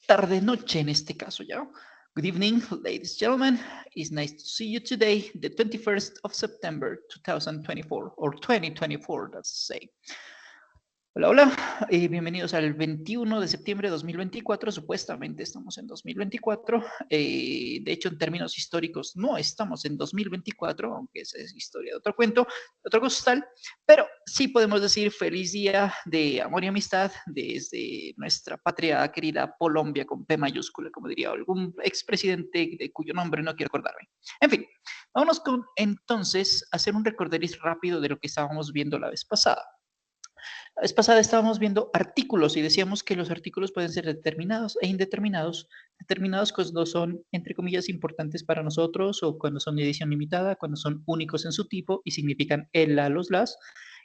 tarde-noche en este caso ya. Good evening, ladies and gentlemen. It's nice to see you today, the 21st of September 2024, or 2024, let's say. Hola, hola, bienvenidos al 21 de septiembre de 2024, supuestamente estamos en 2024, de hecho en términos históricos no estamos en 2024, aunque esa es historia de otro cuento, de otro costal, pero sí podemos decir feliz día de amor y amistad desde nuestra patria querida Colombia con P mayúscula, como diría algún expresidente de cuyo nombre no quiero acordarme. En fin, vámonos con entonces a hacer un recorderis rápido de lo que estábamos viendo la vez pasada. La vez pasada estábamos viendo artículos y decíamos que los artículos pueden ser determinados e indeterminados. Determinados cuando son, entre comillas, importantes para nosotros o cuando son de edición limitada, cuando son únicos en su tipo y significan el, la, los, las.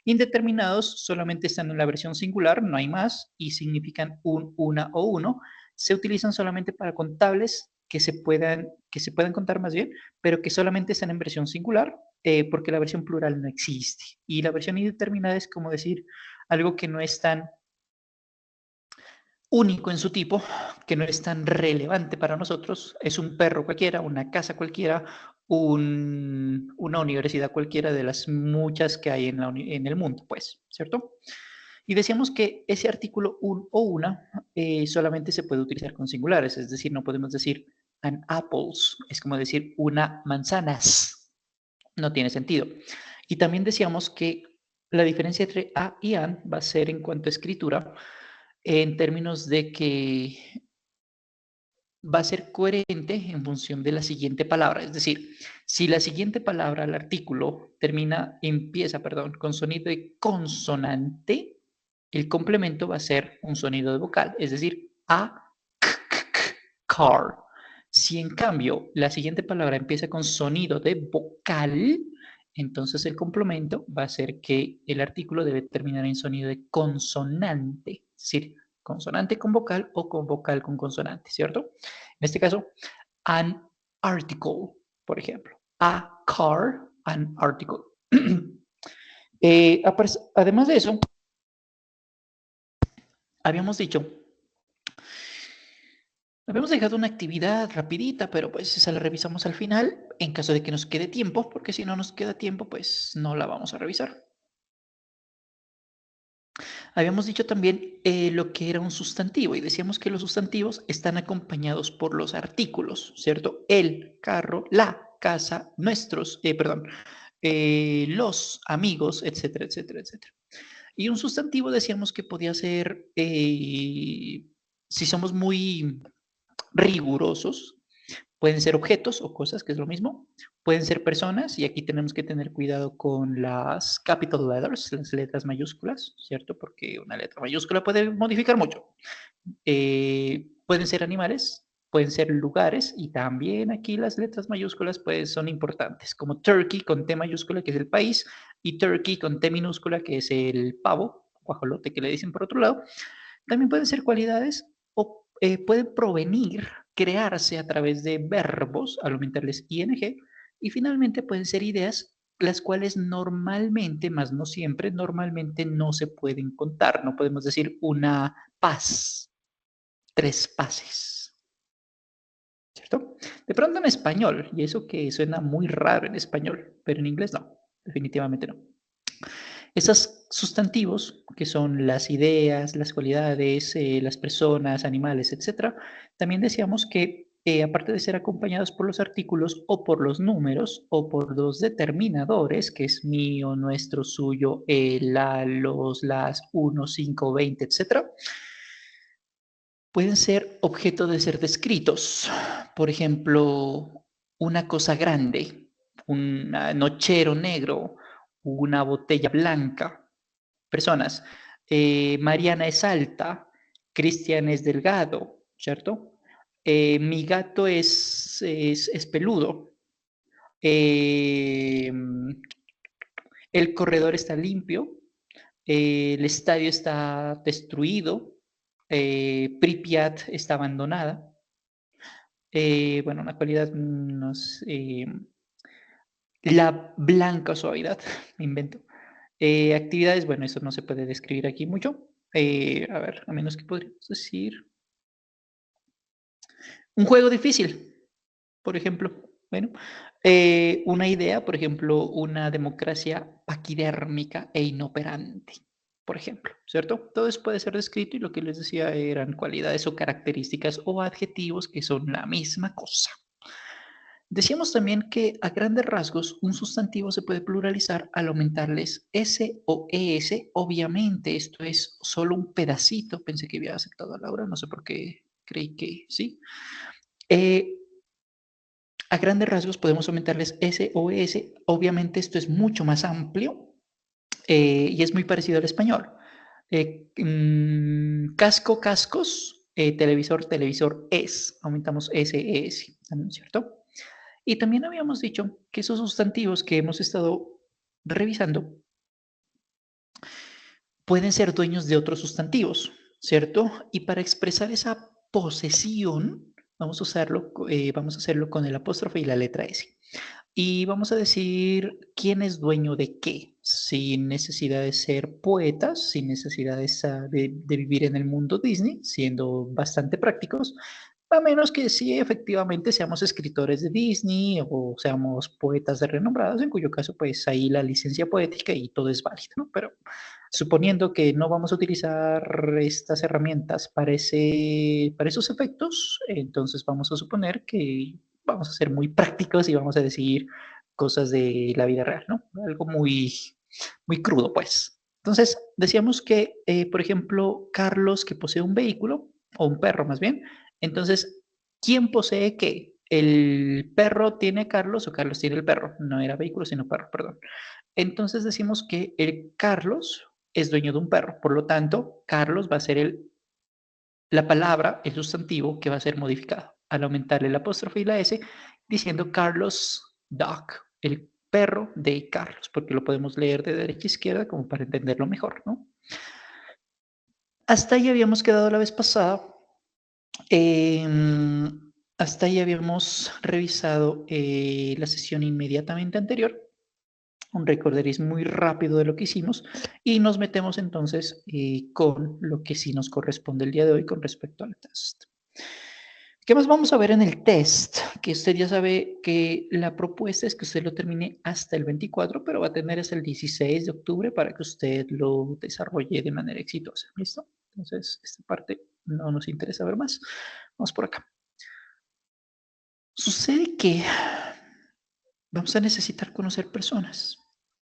Indeterminados solamente están en la versión singular, no hay más, y significan un, una o uno. Se utilizan solamente para contables que se puedan contar más bien, pero que solamente están en versión singular, porque la versión plural no existe. Y la versión indeterminada es como decir algo que no es tan único en su tipo, que no es tan relevante para nosotros, es un perro cualquiera, una casa cualquiera, una universidad cualquiera de las muchas que hay en el mundo, pues, ¿cierto? Y decíamos que ese artículo un o una solamente se puede utilizar con singulares, es decir, no podemos decir an apples, es como decir una manzanas, no tiene sentido. Y también decíamos que la diferencia entre a y an va a ser en cuanto a escritura, en términos de que va a ser coherente en función de la siguiente palabra. Es decir, si la siguiente palabra, el artículo, empieza, perdón, con sonido de consonante, el complemento va a ser un sonido de vocal, es decir, a, car. Si en cambio la siguiente palabra empieza con sonido de vocal, entonces el complemento va a ser que el artículo debe terminar en sonido de consonante, es decir, consonante con vocal o con vocal con consonante, ¿cierto? En este caso, an article, por ejemplo. A car, an article. Además de eso, habíamos dicho, habíamos dejado una actividad rapidita, pero pues esa la revisamos al final, en caso de que nos quede tiempo, porque si no nos queda tiempo, pues no la vamos a revisar. Habíamos dicho también lo que era un sustantivo y decíamos que los sustantivos están acompañados por los artículos, ¿cierto? El, carro, la, casa, nuestros, perdón, los amigos, etcétera, etcétera, etcétera. Y un sustantivo decíamos que podía ser, si somos muy rigurosos, pueden ser objetos o cosas, que es lo mismo. Pueden ser personas, y aquí tenemos que tener cuidado con las capital letters, las letras mayúsculas, ¿cierto? Porque una letra mayúscula puede modificar mucho. Pueden ser animales, pueden ser lugares, y también aquí las letras mayúsculas pues, son importantes, como Turkey con T mayúscula, que es el país, y Turkey con T minúscula, que es el pavo, guajolote que le dicen por otro lado. También pueden ser cualidades o pueden provenir, crearse a través de verbos, al aumentarles ing, y finalmente pueden ser ideas, las cuales normalmente, más no siempre, normalmente no se pueden contar. No podemos decir una paz, tres pases, ¿cierto? De pronto en español, y eso que suena muy raro en español, pero en inglés no, definitivamente no. Esos sustantivos, que son las ideas, las cualidades, las personas, animales, etcétera, también decíamos que aparte de ser acompañados por los artículos o por los números o por los determinadores, que es mío, nuestro, suyo, la, los, las, 1, 5, 20, etcétera, pueden ser objeto de ser descritos. Por ejemplo, una cosa grande, un nochero negro, una botella blanca. Personas. Mariana es alta, Cristian es delgado, ¿cierto? Mi gato es peludo. Eh, el corredor está limpio. El estadio está destruido. Pripyat está abandonada. Bueno, una cualidad, no sé, la blanca suavidad, me invento. Actividades, bueno, eso no se puede describir aquí mucho. A ver, a menos que podríamos decir. Un juego difícil, por ejemplo. Bueno, una idea, por ejemplo, una democracia paquidérmica e inoperante, por ejemplo, ¿cierto? Todo eso puede ser descrito y lo que les decía eran cualidades o características o adjetivos que son la misma cosa. Decíamos también que a grandes rasgos un sustantivo se puede pluralizar al aumentarles s o es. Obviamente esto es solo un pedacito. Pensé que había aceptado a Laura, no sé por qué creí que sí. Eh, a grandes rasgos podemos aumentarles s o es. Obviamente esto es mucho más amplio y es muy parecido al español. Casco, cascos, televisor, televisor, es. Aumentamos s, es, ¿cierto? Y también habíamos dicho que esos sustantivos que hemos estado revisando pueden ser dueños de otros sustantivos, ¿cierto? Y para expresar esa posesión, vamos a hacerlo con el apóstrofe y la letra S. Y vamos a decir quién es dueño de qué, sin necesidad de ser poetas, sin necesidad de vivir en el mundo Disney, siendo bastante prácticos, a menos que sí efectivamente seamos escritores de Disney o seamos poetas de renombrados, en cuyo caso pues ahí la licencia poética y todo es válido, ¿no? Pero suponiendo que no vamos a utilizar estas herramientas para esos efectos, entonces vamos a suponer que vamos a ser muy prácticos y vamos a decir cosas de la vida real, ¿no? Algo muy, muy crudo, pues. Entonces, decíamos que, por ejemplo, Carlos que posee un vehículo, o un perro más bien, entonces, ¿quién posee qué? ¿El perro tiene a Carlos o Carlos tiene el perro? No era vehículo, sino perro, perdón. Entonces decimos que el Carlos es dueño de un perro, por lo tanto, Carlos va a ser la palabra, el sustantivo que va a ser modificado al aumentarle el apóstrofe y la S, diciendo Carlos Dog, el perro de Carlos, porque lo podemos leer de derecha a izquierda como para entenderlo mejor, ¿no? Hasta ahí habíamos quedado la vez pasada. Hasta ahí habíamos revisado la sesión inmediatamente anterior, un recorderis muy rápido de lo que hicimos y nos metemos entonces con lo que sí nos corresponde el día de hoy con respecto al test. ¿Qué más vamos a ver en el test? Que usted ya sabe que la propuesta es que usted lo termine hasta el 24, pero va a tener hasta el 16 de octubre para que usted lo desarrolle de manera exitosa. ¿Listo? Entonces, esta parte no nos interesa ver más. Vamos por acá. Sucede que vamos a necesitar conocer personas.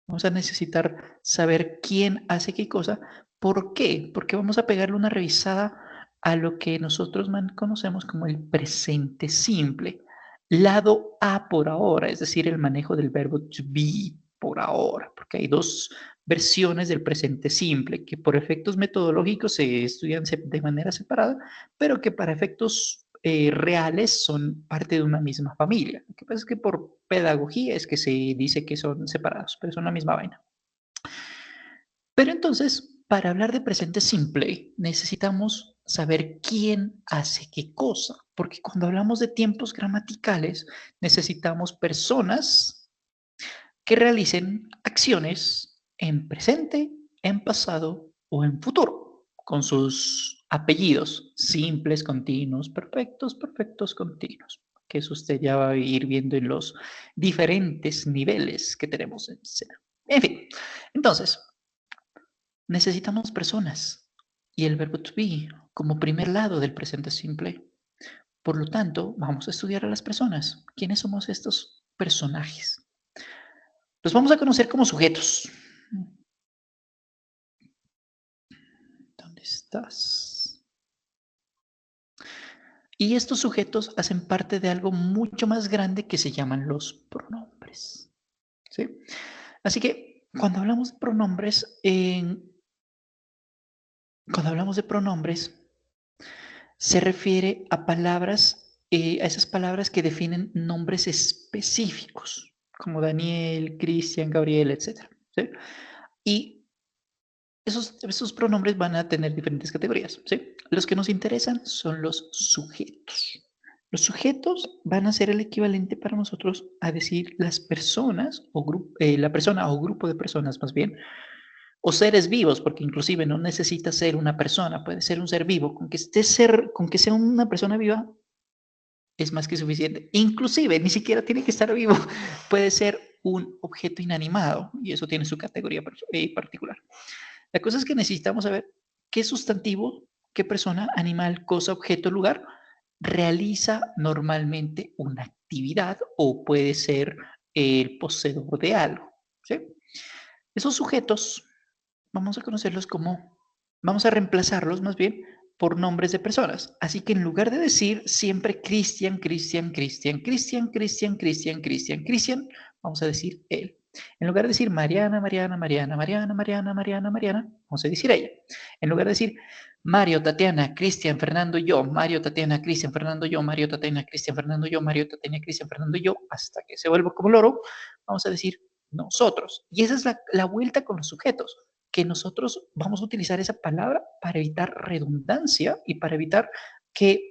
Vamos a necesitar saber quién hace qué cosa. ¿Por qué? Porque vamos a pegarle una revisada a lo que nosotros conocemos como el presente simple. Lado A por ahora, es decir, el manejo del verbo to be por ahora, porque hay dos versiones del presente simple que por efectos metodológicos se estudian de manera separada, pero que para efectos reales son parte de una misma familia. Lo que pasa es que por pedagogía es que se dice que son separados, pero son la misma vaina. Pero entonces, para hablar de presente simple, necesitamos saber quién hace qué cosa, porque cuando hablamos de tiempos gramaticales, necesitamos personas que realicen acciones en presente, en pasado o en futuro, con sus apellidos simples, continuos, perfectos, perfectos, continuos, que eso usted ya va a ir viendo en los diferentes niveles que tenemos en escena. En fin, entonces, necesitamos personas y el verbo to be como primer lado del presente simple. Por lo tanto, vamos a estudiar a las personas. ¿Quiénes somos estos personajes? Los vamos a conocer como sujetos. ¿Dónde estás? Y estos sujetos hacen parte de algo mucho más grande que se llaman los pronombres. ¿Sí? Así que cuando hablamos de pronombres, se refiere a palabras, a esas palabras que definen nombres específicos, como Daniel, Cristian, Gabriel, etc. ¿Sí? Y esos pronombres van a tener diferentes categorías, ¿sí? Los que nos interesan son los sujetos. Los sujetos van a ser el equivalente para nosotros a decir las personas la persona o grupo de personas más bien, o seres vivos, porque inclusive no necesita ser una persona, puede ser un ser vivo. Con que sea una persona viva, es más que suficiente. Inclusive, ni siquiera tiene que estar vivo. Puede ser un objeto inanimado y eso tiene su categoría particular. La cosa es que necesitamos saber qué sustantivo, qué persona, animal, cosa, objeto, lugar realiza normalmente una actividad o puede ser el poseedor de algo. ¿Sí? Esos sujetos vamos a conocerlos como, vamos a reemplazarlos más bien por nombres de personas. Así que en lugar de decir siempre Cristian, Cristian, Cristian, Cristian, Cristian, Cristian, Cristian, Cristian, vamos a decir él. En lugar de decir Mariana, Mariana, Mariana, Mariana, Mariana, Mariana, Mariana, vamos a decir ella. En lugar de decir Mario, Tatiana, Cristian, Fernando, yo, Mario, Tatiana, Cristian, Fernando, yo, Mario, Tatiana, Cristian, Fernando, yo, Mario, Tatiana, Cristian, Fernando, yo, hasta que se vuelva como loro, vamos a decir nosotros. Y esa es la vuelta con los sujetos, que nosotros vamos a utilizar esa palabra para evitar redundancia y para evitar que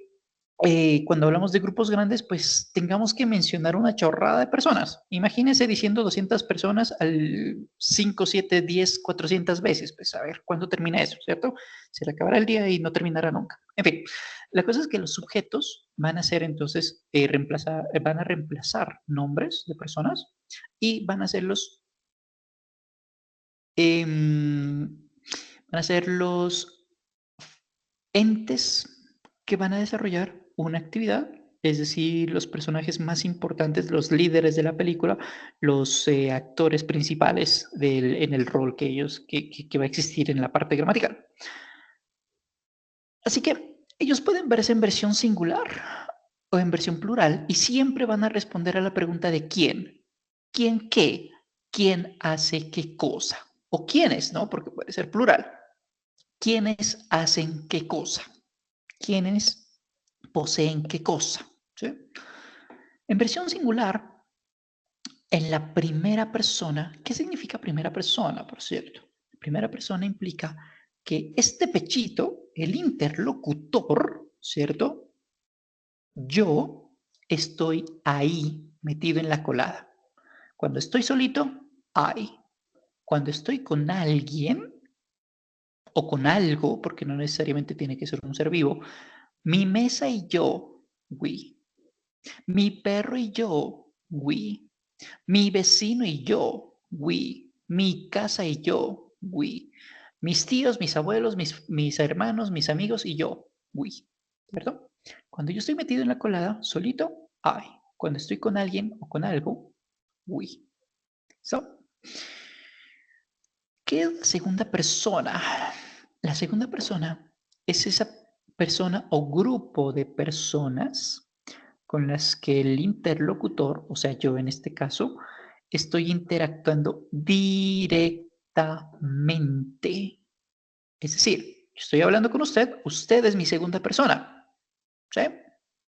cuando hablamos de grupos grandes, pues tengamos que mencionar una chorrada de personas. Imagínense diciendo 200 personas al 5, 7, 10, 400 veces. Pues a ver, ¿cuándo termina eso, cierto? Se le acabará el día y no terminará nunca. En fin, la cosa es que los sujetos van a ser entonces, van a reemplazar nombres de personas y van a ser los entes que van a desarrollar una actividad, es decir, los personajes más importantes, los líderes de la película, los actores principales en el rol que ellos que va a existir en la parte gramatical. Así que ellos pueden verse en versión singular o en versión plural y siempre van a responder a la pregunta de quién. ¿Quién qué? ¿Quién hace qué cosa? O quiénes, ¿no? Porque puede ser plural. ¿Quiénes hacen qué cosa? ¿Quiénes poseen qué cosa? ¿Sí? En versión singular, en la primera persona, ¿qué significa primera persona, por cierto? Primera persona implica que este pechito, el interlocutor, ¿cierto? Yo estoy ahí, metido en la colada. Cuando estoy solito, ahí. Cuando estoy con alguien o con algo, porque no necesariamente tiene que ser un ser vivo, mi mesa y yo, we. Mi perro y yo, we. Mi vecino y yo, we. Mi casa y yo, we. Mis tíos, mis abuelos, mis hermanos, mis amigos y yo, we. ¿Cierto? Cuando yo estoy metido en la colada, solito, I. Cuando estoy con alguien o con algo, we. So, ¿qué es la segunda persona? La segunda persona es esa persona o grupo de personas con las que el interlocutor, o sea, yo en este caso, estoy interactuando directamente. Es decir, yo estoy hablando con usted, usted es mi segunda persona. ¿Sí?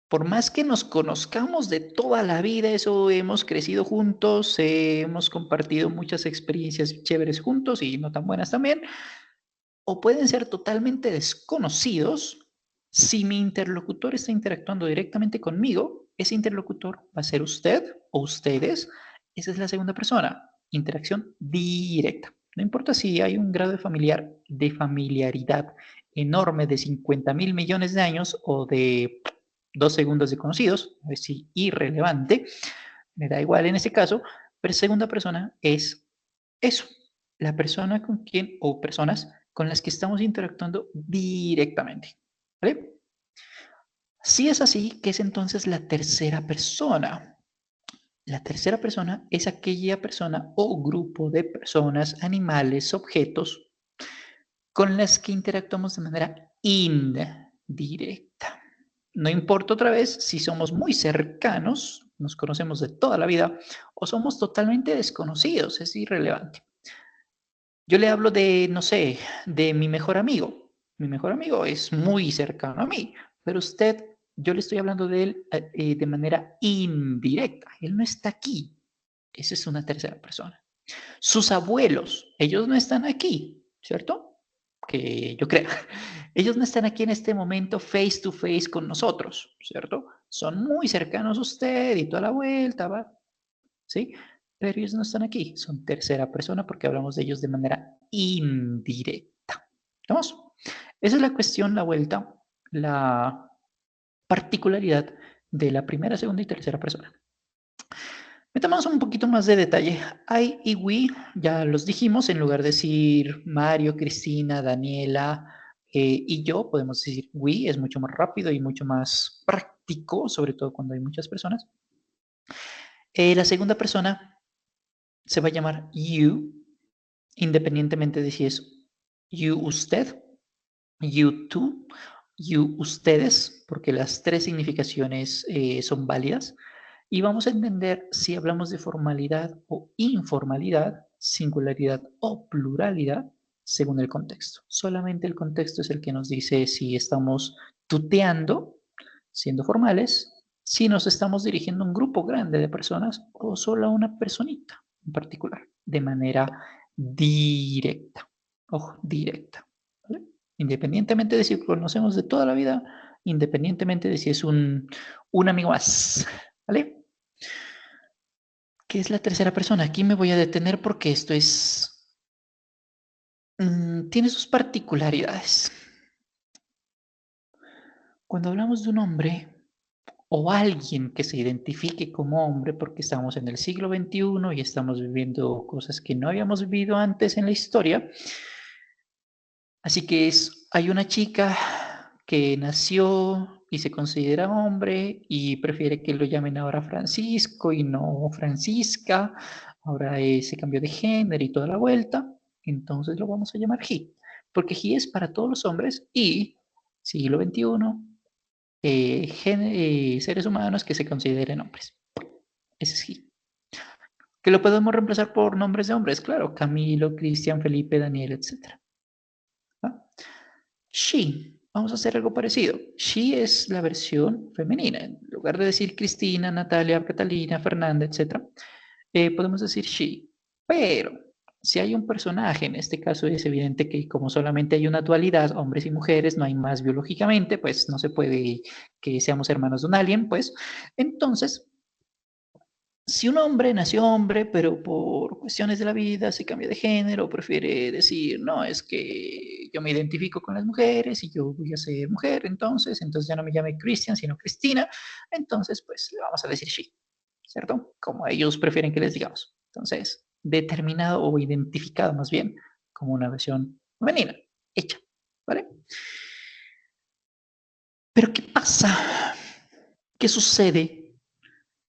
Por más que nos conozcamos de toda la vida, eso hemos crecido juntos, hemos compartido muchas experiencias chéveres juntos y no tan buenas también, o pueden ser totalmente desconocidos. Si mi interlocutor está interactuando directamente conmigo, ese interlocutor va a ser usted o ustedes. Esa es la segunda persona, interacción directa. No importa si hay un grado de familiaridad enorme de 50.000 millones de años o de 2 segundos de conocidos, es decir, irrelevante, me da igual en ese caso, pero segunda persona es eso, la persona con quien o personas con las que estamos interactuando directamente. ¿Vale? Si es así, ¿qué es entonces la tercera persona? La tercera persona es aquella persona o grupo de personas, animales, objetos con las que interactuamos de manera indirecta. No importa otra vez si somos muy cercanos, nos conocemos de toda la vida, o somos totalmente desconocidos, es irrelevante. Yo le hablo de, no sé, de mi mejor amigo. Mi mejor amigo es muy cercano a mí, pero usted, yo le estoy hablando de él de manera indirecta. Él no está aquí. Esa es una tercera persona. Sus abuelos, ellos no están aquí, ¿cierto? Que yo creo. Ellos no están aquí en este momento face to face con nosotros, ¿cierto? Son muy cercanos a usted y toda la vuelta, ¿va? ¿Sí? Pero ellos no están aquí, son tercera persona porque hablamos de ellos de manera indirecta. ¿Estamos? Esa es la cuestión, la vuelta, la particularidad de la primera, segunda y tercera persona. Metamos un poquito más de detalle. I y we, ya los dijimos, en lugar de decir Mario, Cristina, Daniela y yo, podemos decir we, es mucho más rápido y mucho más práctico, sobre todo cuando hay muchas personas. La segunda persona se va a llamar you, independientemente de si es you, usted, you, tú, you, ustedes, porque las tres significaciones son válidas. Y vamos a entender si hablamos de formalidad o informalidad, singularidad o pluralidad, según el contexto. Solamente el contexto es el que nos dice si estamos tuteando, siendo formales, si nos estamos dirigiendo a un grupo grande de personas o solo a una personita en particular, de manera directa. Ojo, directa. ¿Vale? Independientemente de si conocemos de toda la vida, independientemente de si es un amigo más. ¿Vale? ¿Qué es la tercera persona? Aquí me voy a detener porque esto tiene sus particularidades. Cuando hablamos de un hombre o alguien que se identifique como hombre, porque estamos en el siglo XXI y estamos viviendo cosas que no habíamos vivido antes en la historia, así que hay una chica que nació y se considera hombre y prefiere que lo llamen ahora Francisco y no Francisca. Ahora se cambió de género y toda la vuelta. Entonces lo vamos a llamar he. Porque he es para todos los hombres y siglo XXI, seres humanos que se consideren hombres. Ese es he. Que lo podemos reemplazar por nombres de hombres, claro. Camilo, Cristian, Felipe, Daniel, etc. ¿Va? She. Vamos a hacer algo parecido. She es la versión femenina. En lugar de decir Cristina, Natalia, Catalina, Fernanda, etc., podemos decir she. Pero si hay un personaje, en este caso es evidente que como solamente hay una dualidad, hombres y mujeres, no hay más biológicamente, pues no se puede que seamos hermanos de un alien, pues entonces si un hombre nació hombre, pero por cuestiones de la vida se cambia de género, prefiere decir, no, es que yo me identifico con las mujeres y yo voy a ser mujer, entonces ya no me llame Christian, sino Cristina, entonces pues le vamos a decir she, ¿cierto? Como ellos prefieren que les digamos. Entonces, determinado o identificado más bien como una versión femenina, hecha, ¿vale? Pero ¿qué pasa? ¿Qué sucede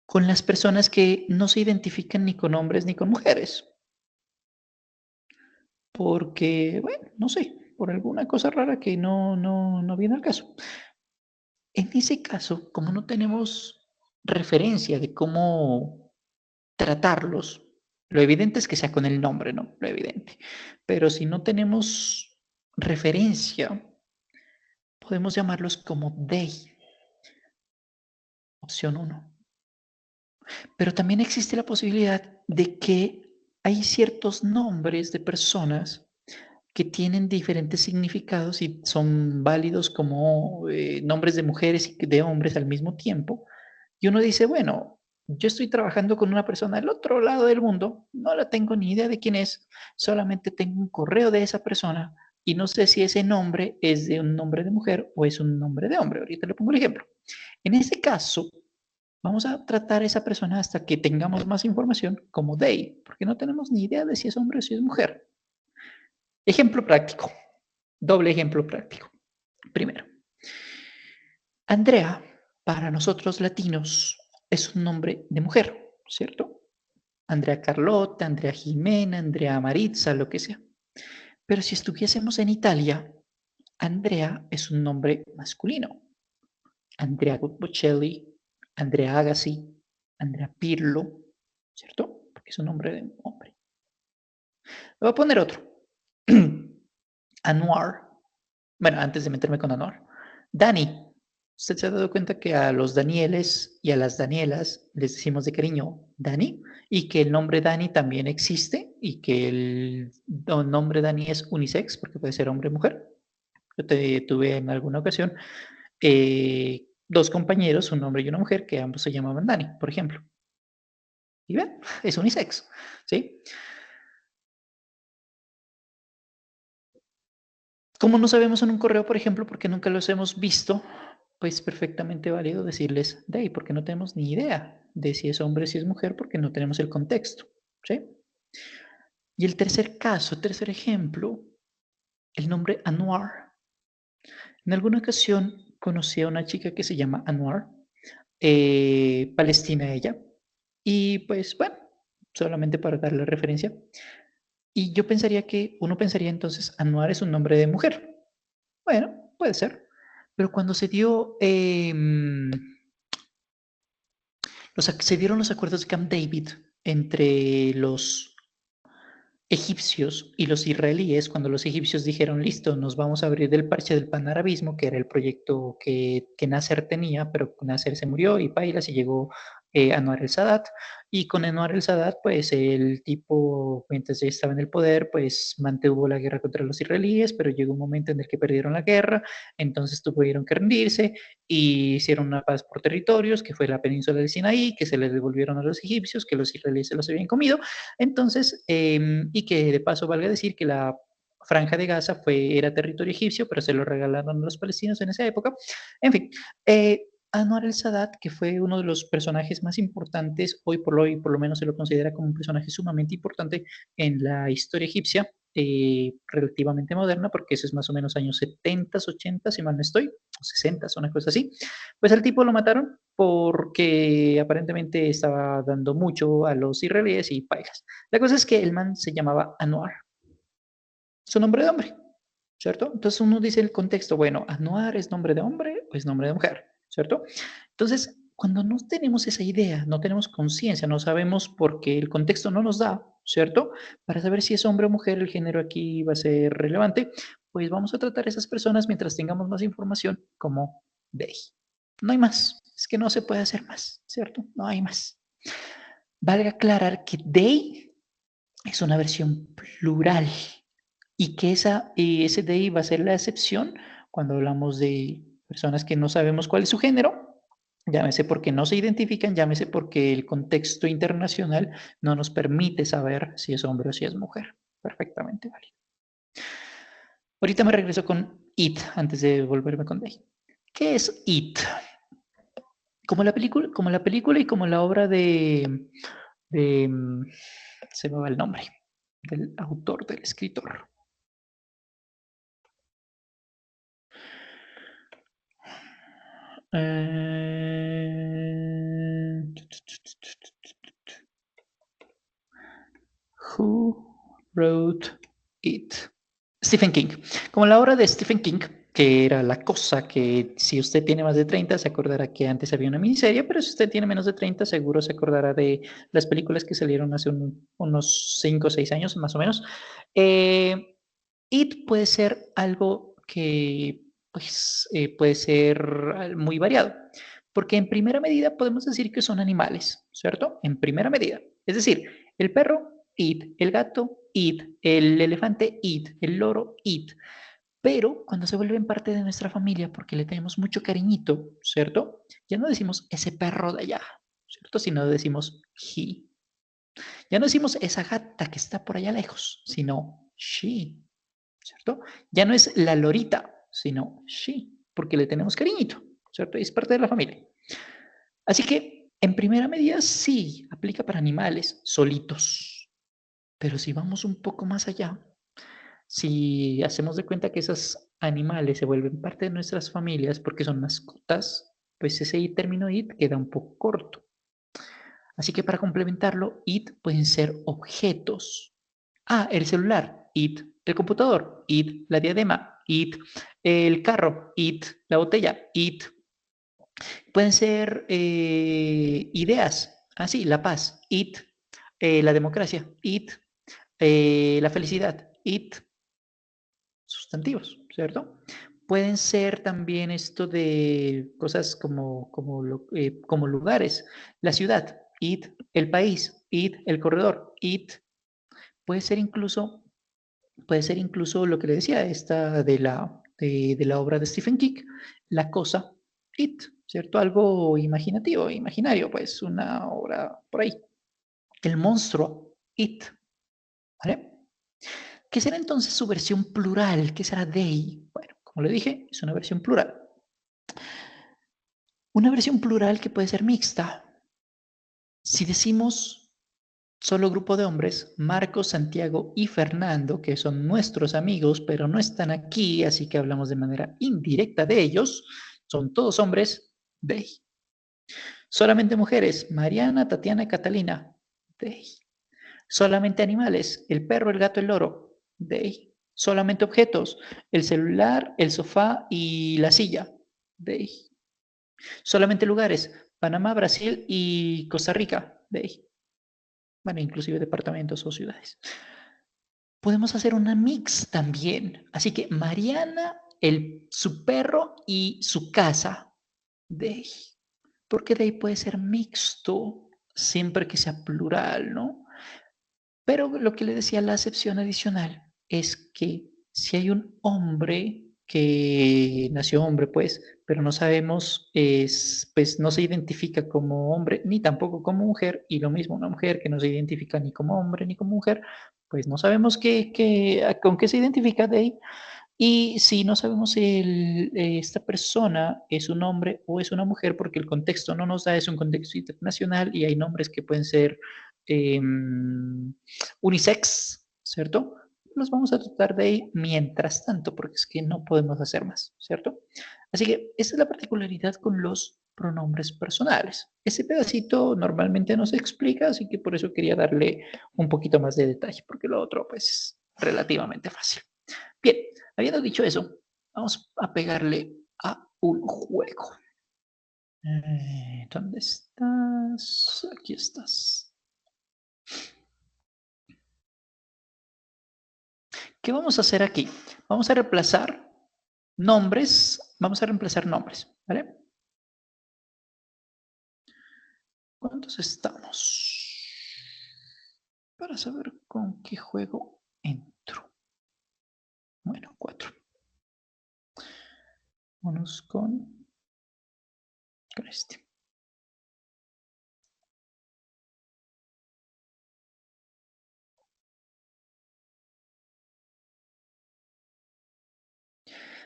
con las personas que no se identifican ni con hombres ni con mujeres? Porque, bueno, no sé, por alguna cosa rara que no viene al caso. En ese caso, como no tenemos referencia de cómo tratarlos, lo evidente es que sea con el nombre, ¿no? Lo evidente. Pero si no tenemos referencia, podemos llamarlos como they, opción uno. Pero también existe la posibilidad de que hay ciertos nombres de personas que tienen diferentes significados y son válidos como nombres de mujeres y de hombres al mismo tiempo. Y uno dice, bueno, yo estoy trabajando con una persona del otro lado del mundo, no la tengo ni idea de quién es, solamente tengo un correo de esa persona y no sé si ese nombre es de un nombre de mujer o es un nombre de hombre. Ahorita le pongo el ejemplo. En ese caso, vamos a tratar a esa persona hasta que tengamos más información como they, porque no tenemos ni idea de si es hombre o si es mujer. Ejemplo práctico, doble ejemplo práctico. Primero, Andrea, para nosotros latinos, es un nombre de mujer, ¿cierto? Andrea Carlota, Andrea Jimena, Andrea Maritza, lo que sea. Pero si estuviésemos en Italia, Andrea es un nombre masculino. Andrea Bocelli, Andrea Agassi, Andrea Pirlo, ¿cierto? Porque es un nombre de hombre. Le voy a poner otro. Anwar. Bueno, antes de meterme con Anwar. Dani. ¿Usted se ha dado cuenta que a los Danieles y a las Danielas les decimos de cariño Dani? Y que el nombre Dani también existe y que el nombre Dani es unisex porque puede ser hombre o mujer. Yo tuve en alguna ocasión dos compañeros, un hombre y una mujer, que ambos se llamaban Dani, por ejemplo. Y ven, es unisex, ¿sí? ¿Cómo no sabemos en un correo, por ejemplo, porque nunca los hemos visto? pues perfectamente válido decirles they, porque no tenemos ni idea de si es hombre, si es mujer, porque no tenemos el contexto, ¿sí? Y el tercer caso, tercer ejemplo, el nombre Anwar. En alguna ocasión conocí a una chica que se llama Anwar, palestina ella, y pues bueno, solamente para darle referencia. Y yo pensaría que, uno pensaría entonces, Anwar es un nombre de mujer. Bueno, puede ser. Pero cuando se dieron los acuerdos de Camp David entre los egipcios y los israelíes, cuando los egipcios dijeron, listo, nos vamos a abrir del parche del panarabismo, que era el proyecto que Nasser tenía, pero Nasser se murió y Pailas y llegó Anwar el Sadat, y con Anwar el Sadat, pues el tipo, mientras ya estaba en el poder, pues mantuvo la guerra contra los israelíes, pero llegó un momento en el que perdieron la guerra, entonces tuvieron que rendirse y hicieron una paz por territorios, que fue la península del Sinaí, que se les devolvieron a los egipcios, que los israelíes se los habían comido, entonces, y que de paso valga decir que la Franja de Gaza era territorio egipcio, pero se lo regalaron a los palestinos en esa época. En fin, Anwar el Sadat, que fue uno de los personajes más importantes, hoy por lo menos se lo considera como un personaje sumamente importante en la historia egipcia, relativamente moderna, porque eso es más o menos años 70, 80, si mal no estoy, o 60, una cosa así. Pues al tipo lo mataron porque aparentemente estaba dando mucho a los israelíes y pailas. La cosa es que el man se llamaba Anwar, su nombre de hombre, ¿cierto? Entonces uno dice el contexto, bueno, Anwar es nombre de hombre o es nombre de mujer, ¿cierto? Entonces, cuando no tenemos esa idea, no tenemos conciencia, no sabemos porque el contexto no nos da, ¿cierto? Para saber si es hombre o mujer, el género aquí va a ser relevante, pues vamos a tratar a esas personas mientras tengamos más información como they. No hay más, es que no se puede hacer más, ¿cierto? No hay más. Valga aclarar que they es una versión plural y que ese they va a ser la excepción cuando hablamos de personas que no sabemos cuál es su género, llámese porque no se identifican, llámese porque el contexto internacional no nos permite saber si es hombre o si es mujer. Perfectamente válido. Ahorita me regreso con it antes de volverme con they. ¿Qué es it? Como la película y como la obra de se me va el nombre, del autor, del escritor. Eh, Who wrote it? Stephen King. Como la obra de Stephen King, que era La Cosa, que si usted tiene más de 30 se acordará que antes había una miniserie, pero si usted tiene menos de 30 seguro se acordará de las películas que salieron hace unos 5 o 6 años más o menos. Eh, It puede ser algo que pues, puede ser muy variado, porque en primera medida podemos decir que son animales, ¿cierto? En primera medida. Es decir, el perro, it, el gato, it, el elefante, it, el loro, it. Pero cuando se vuelven parte de nuestra familia, porque le tenemos mucho cariñito, ¿cierto? Ya no decimos ese perro de allá, ¿cierto? Sino decimos he. Ya no decimos esa gata que está por allá lejos, sino she. ¿Cierto? Ya no es la lorita, sino she, porque le tenemos cariñito, ¿cierto? Es parte de la familia. Así que, en primera medida, sí, aplica para animales solitos. Pero si vamos un poco más allá, si hacemos de cuenta que esos animales se vuelven parte de nuestras familias porque son mascotas, pues ese término it queda un poco corto. Así que para complementarlo, it pueden ser objetos. Ah, el celular, it. El computador, it. La diadema, it. El carro, it. La botella, it. Pueden ser ideas. Ah, sí, la paz, it. La democracia, it. La felicidad, it. Sustantivos, ¿cierto? Pueden ser también esto de cosas como lugares. La ciudad, it. El país, it. El corredor, it. Puede ser incluso Puede ser incluso lo que le decía, esta de la obra de Stephen King, la cosa, it, ¿cierto? Algo imaginativo, imaginario, pues una obra por ahí. El monstruo, it, ¿vale? ¿Qué será entonces su versión plural? ¿Qué será they? Bueno, como le dije, es una versión plural. Una versión plural que puede ser mixta. Si decimos solo grupo de hombres, Marcos, Santiago y Fernando, que son nuestros amigos, pero no están aquí, así que hablamos de manera indirecta de ellos, son todos hombres, they. Solamente mujeres, Mariana, Tatiana y Catalina, they. Solamente animales, el perro, el gato, el loro, they. Solamente objetos, el celular, el sofá y la silla, they. Solamente lugares, Panamá, Brasil y Costa Rica, they. Bueno, inclusive departamentos o ciudades. Podemos hacer una mix también. Así que Mariana, su perro y su casa, they. Porque de ahí puede ser mixto, siempre que sea plural, ¿no? Pero lo que le decía, la acepción adicional es que si hay un hombre que nació hombre, pues, pero no sabemos, pues no se identifica como hombre ni tampoco como mujer, y lo mismo una mujer que no se identifica ni como hombre ni como mujer, pues no sabemos con qué se identifica de ahí. Y si no sabemos si esta persona es un hombre o es una mujer, porque el contexto no nos da, es un contexto internacional y hay nombres que pueden ser eh, unisex, ¿cierto? Los vamos a tratar de ahí mientras tanto, porque es que no podemos hacer más, ¿cierto? Así que esa es la particularidad con los pronombres personales. Ese pedacito normalmente no se explica, así que por eso quería darle un poquito más de detalle, porque lo otro pues es relativamente fácil. Bien, habiendo dicho eso, vamos a pegarle a un juego. ¿Dónde estás? Aquí estás. ¿Qué vamos a hacer aquí? Vamos a reemplazar nombres. Vamos a reemplazar nombres, ¿vale? ¿Cuántos estamos? Para saber con qué juego entro. Bueno, 4. Vámonos con este.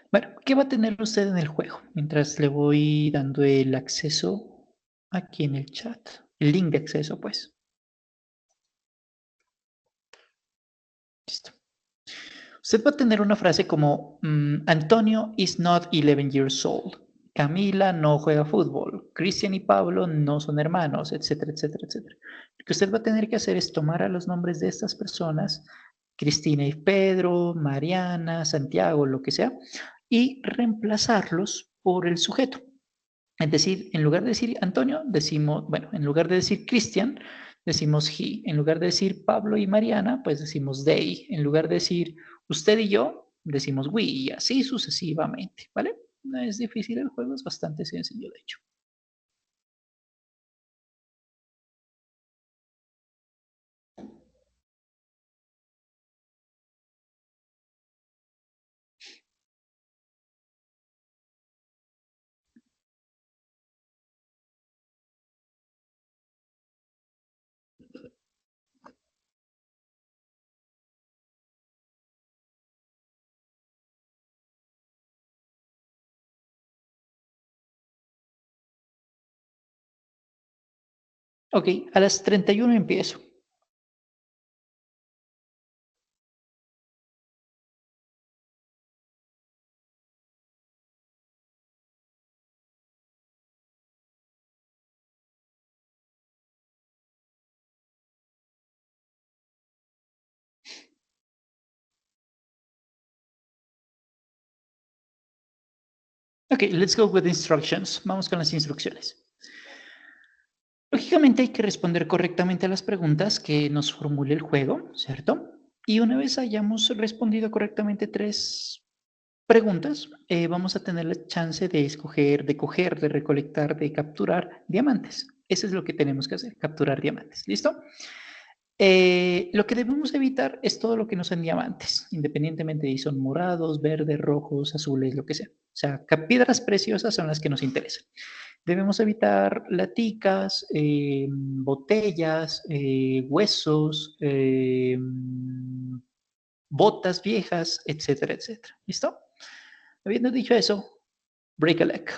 Bueno, ¿qué va a tener usted en el juego? Mientras le voy dando el acceso aquí en el chat. El link de acceso, pues. Listo. Usted va a tener una frase como Antonio is not 11 years old. Camila no juega fútbol. Cristian y Pablo no son hermanos, etcétera, etcétera, etcétera. Lo que usted va a tener que hacer es tomar a los nombres de estas personas, Cristina y Pedro, Mariana, Santiago, lo que sea, y reemplazarlos por el sujeto. Es decir, en lugar de decir Antonio, decimos, bueno, en lugar de decir Cristian, decimos he. En lugar de decir Pablo y Mariana, pues decimos they. En lugar de decir usted y yo, decimos we, y así sucesivamente, ¿vale? No es difícil el juego, es bastante sencillo, de hecho. Ok, a las 31 empiezo. Ok, let's go with instructions. Vamos con las instrucciones. Lógicamente hay que responder correctamente a las preguntas que nos formule el juego, ¿cierto? Y una vez hayamos respondido correctamente 3 preguntas, vamos a tener la chance de escoger, de coger, de recolectar, de capturar diamantes. Eso es lo que tenemos que hacer, capturar diamantes. ¿Listo? Lo que debemos evitar es todo lo que no sean diamantes, independientemente de si son morados, verdes, rojos, azules, lo que sea. O sea, piedras preciosas son las que nos interesan. Debemos evitar laticas, botellas, huesos, botas viejas, etcétera, etcétera. ¿Listo? Habiendo dicho eso, break a leg.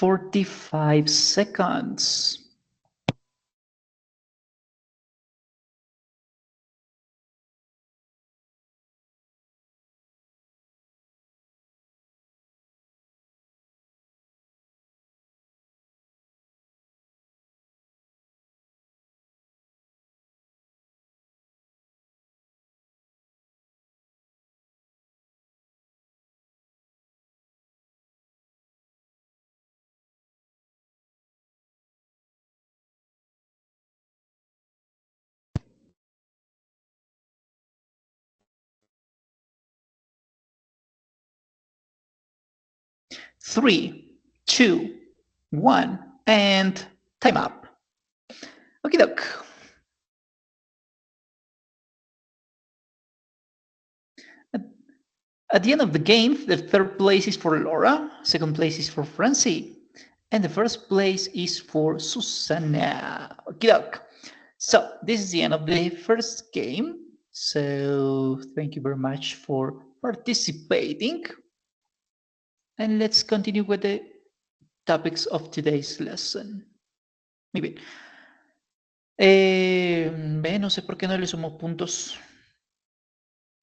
45 seconds. Three, two, one, and time up. Okie doke. At the end of the game, the third place is for Laura, second place is for Francie, and the first place is for Susanna. Okie doke. So this is the end of the first game. So thank you very much for participating. And let's continue with the topics of today's lesson. Muy bien. No sé por qué no le sumo puntos.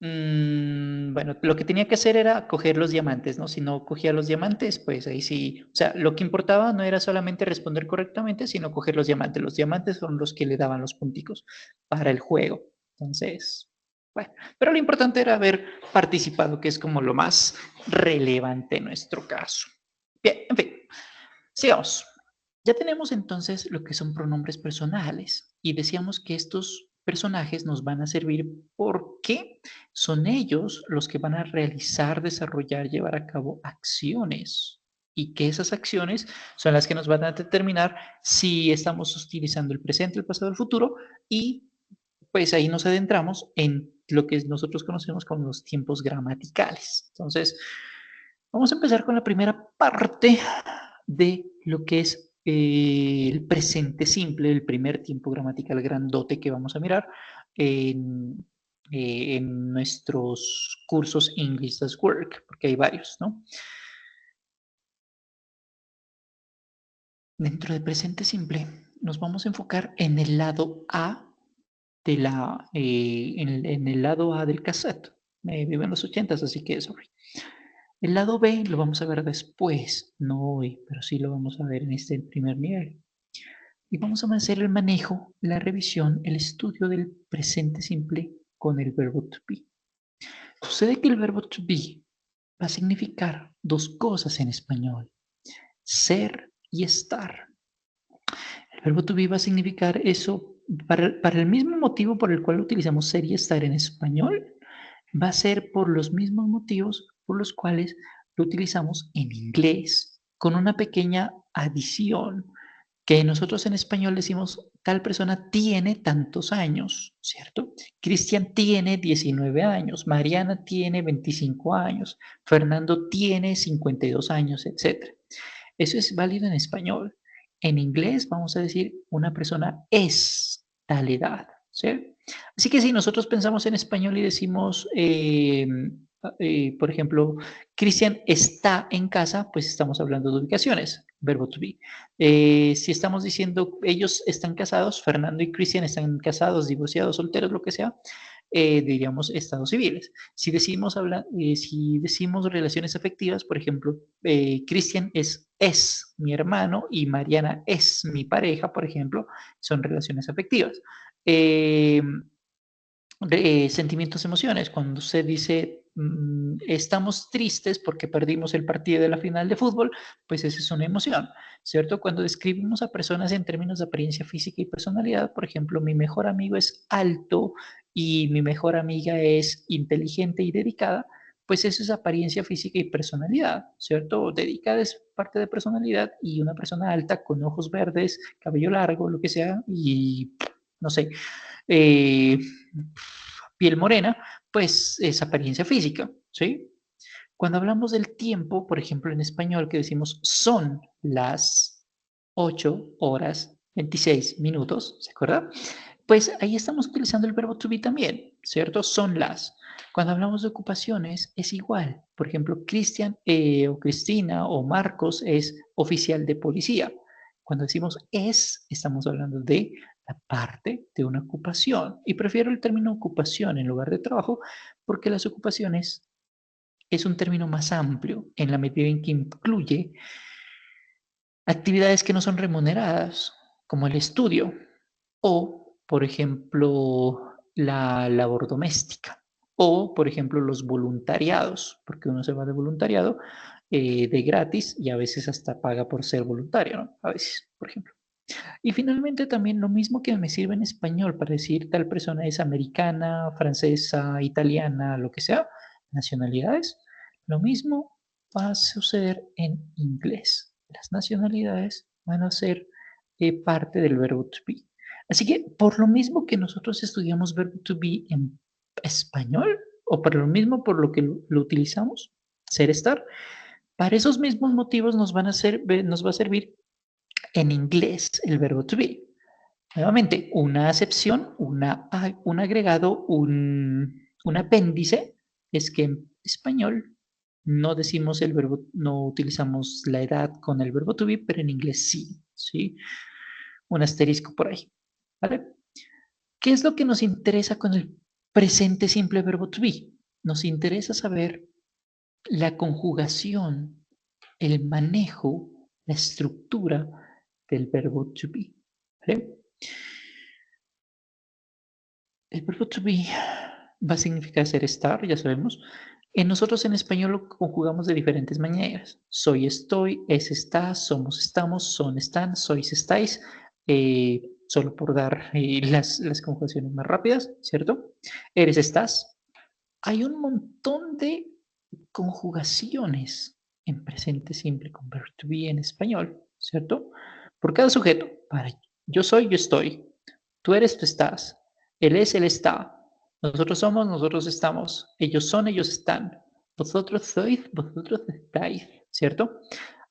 Bueno, lo que tenía que hacer era coger los diamantes, ¿no? Si no cogía los diamantes, pues ahí sí, o sea, lo que importaba no era solamente responder correctamente, sino coger los diamantes. Los diamantes son los que le daban los punticos para el juego. Entonces, bueno, pero lo importante era haber participado, que es como lo más relevante en nuestro caso. Bien, en fin, sigamos. Ya tenemos entonces lo que son pronombres personales y decíamos que estos personajes nos van a servir porque son ellos los que van a realizar, desarrollar, llevar a cabo acciones y que esas acciones son las que nos van a determinar si estamos utilizando el presente, el pasado, el futuro y pues ahí nos adentramos en lo que nosotros conocemos como los tiempos gramaticales. Entonces, vamos a empezar con la primera parte de lo que es el presente simple, el primer tiempo gramatical grandote que vamos a mirar en nuestros cursos English at Work, porque hay varios, ¿no? Dentro de presente simple, nos vamos a enfocar en el lado A en el lado A del cassette. Vivo en los 80s, así que sorry. El lado B lo vamos a ver después, no hoy, pero sí lo vamos a ver en este primer nivel. Y vamos a hacer el manejo, la revisión, el estudio del presente simple con el verbo to be. Sucede que el verbo to be va a significar dos cosas en español, ser y estar. El verbo to be va a significar eso para el mismo motivo por el cual utilizamos ser y estar en español, va a ser por los mismos motivos por los cuales lo utilizamos en inglés, con una pequeña adición que nosotros en español decimos tal persona tiene tantos años, ¿cierto? Cristian tiene 19 años, Mariana tiene 25 años, Fernando tiene 52 años, etc. Eso es válido en español. En inglés vamos a decir una persona es tal edad, ¿sí? Así que si nosotros pensamos en español y decimos, por ejemplo, Cristian está en casa, pues estamos hablando de ubicaciones, verbo to be. Si estamos diciendo ellos están casados, Fernando y Cristian están casados, divorciados, solteros, lo que sea, diríamos estados civiles. Si decimos relaciones afectivas, por ejemplo, Cristian es mi hermano y Mariana es mi pareja, por ejemplo, son relaciones afectivas. Eh, Sentimientos, emociones. Cuando usted dice estamos tristes porque perdimos el partido de la final de fútbol, pues esa es una emoción, ¿cierto? Cuando describimos a personas en términos de apariencia física y personalidad, por ejemplo, mi mejor amigo es alto y mi mejor amiga es inteligente y dedicada, pues eso es apariencia física y personalidad, ¿cierto? Dedicada es parte de personalidad y una persona alta con ojos verdes, cabello largo, lo que sea, y no sé, eh, piel morena, pues es apariencia física, ¿sí? Cuando hablamos del tiempo, por ejemplo, en español que decimos son las 8 horas 26 minutos, ¿se acuerda? Pues ahí estamos utilizando el verbo to be también, ¿cierto? Son las. Cuando hablamos de ocupaciones es igual. Por ejemplo, Cristian o Cristina o Marcos es oficial de policía. Cuando decimos es, estamos hablando de la parte de una ocupación. Y prefiero el término ocupación en lugar de trabajo porque las ocupaciones es un término más amplio en la medida en que incluye actividades que no son remuneradas, como el estudio o, por ejemplo, la labor doméstica o, por ejemplo, los voluntariados, porque uno se va de voluntariado de gratis y a veces hasta paga por ser voluntario, ¿no? A veces, por ejemplo. Y finalmente también lo mismo que me sirve en español para decir tal persona es americana, francesa, italiana, lo que sea, nacionalidades, lo mismo va a suceder en inglés. Las nacionalidades van a ser parte del verbo to be. Así que por lo mismo que nosotros estudiamos verbo to be en español, o por lo mismo por lo que lo utilizamos, ser, estar, para esos mismos motivos nos va a servir en inglés el verbo to be. Nuevamente, una acepción, un agregado, un apéndice, es que en español no decimos el verbo, no utilizamos la edad con el verbo to be, pero en inglés sí, ¿sí? Un asterisco por ahí, ¿vale? ¿Qué es lo que nos interesa con el Presente simple verbo to be. Nos interesa saber la conjugación, el manejo, la estructura del verbo to be. ¿Vale? El verbo to be va a significar ser estar, ya sabemos. Nosotros en español lo conjugamos de diferentes maneras. Soy, estoy, es, está, somos, estamos, son, están, sois, estáis. Solo por dar las conjugaciones más rápidas, ¿cierto? Eres, estás. Hay un montón de conjugaciones en presente simple con verbo to be en español, ¿cierto? Por cada sujeto. Para yo soy, yo estoy. Tú eres, tú estás. Él es, él está. Nosotros somos, nosotros estamos. Ellos son, ellos están. Vosotros sois, vosotros estáis, ¿cierto?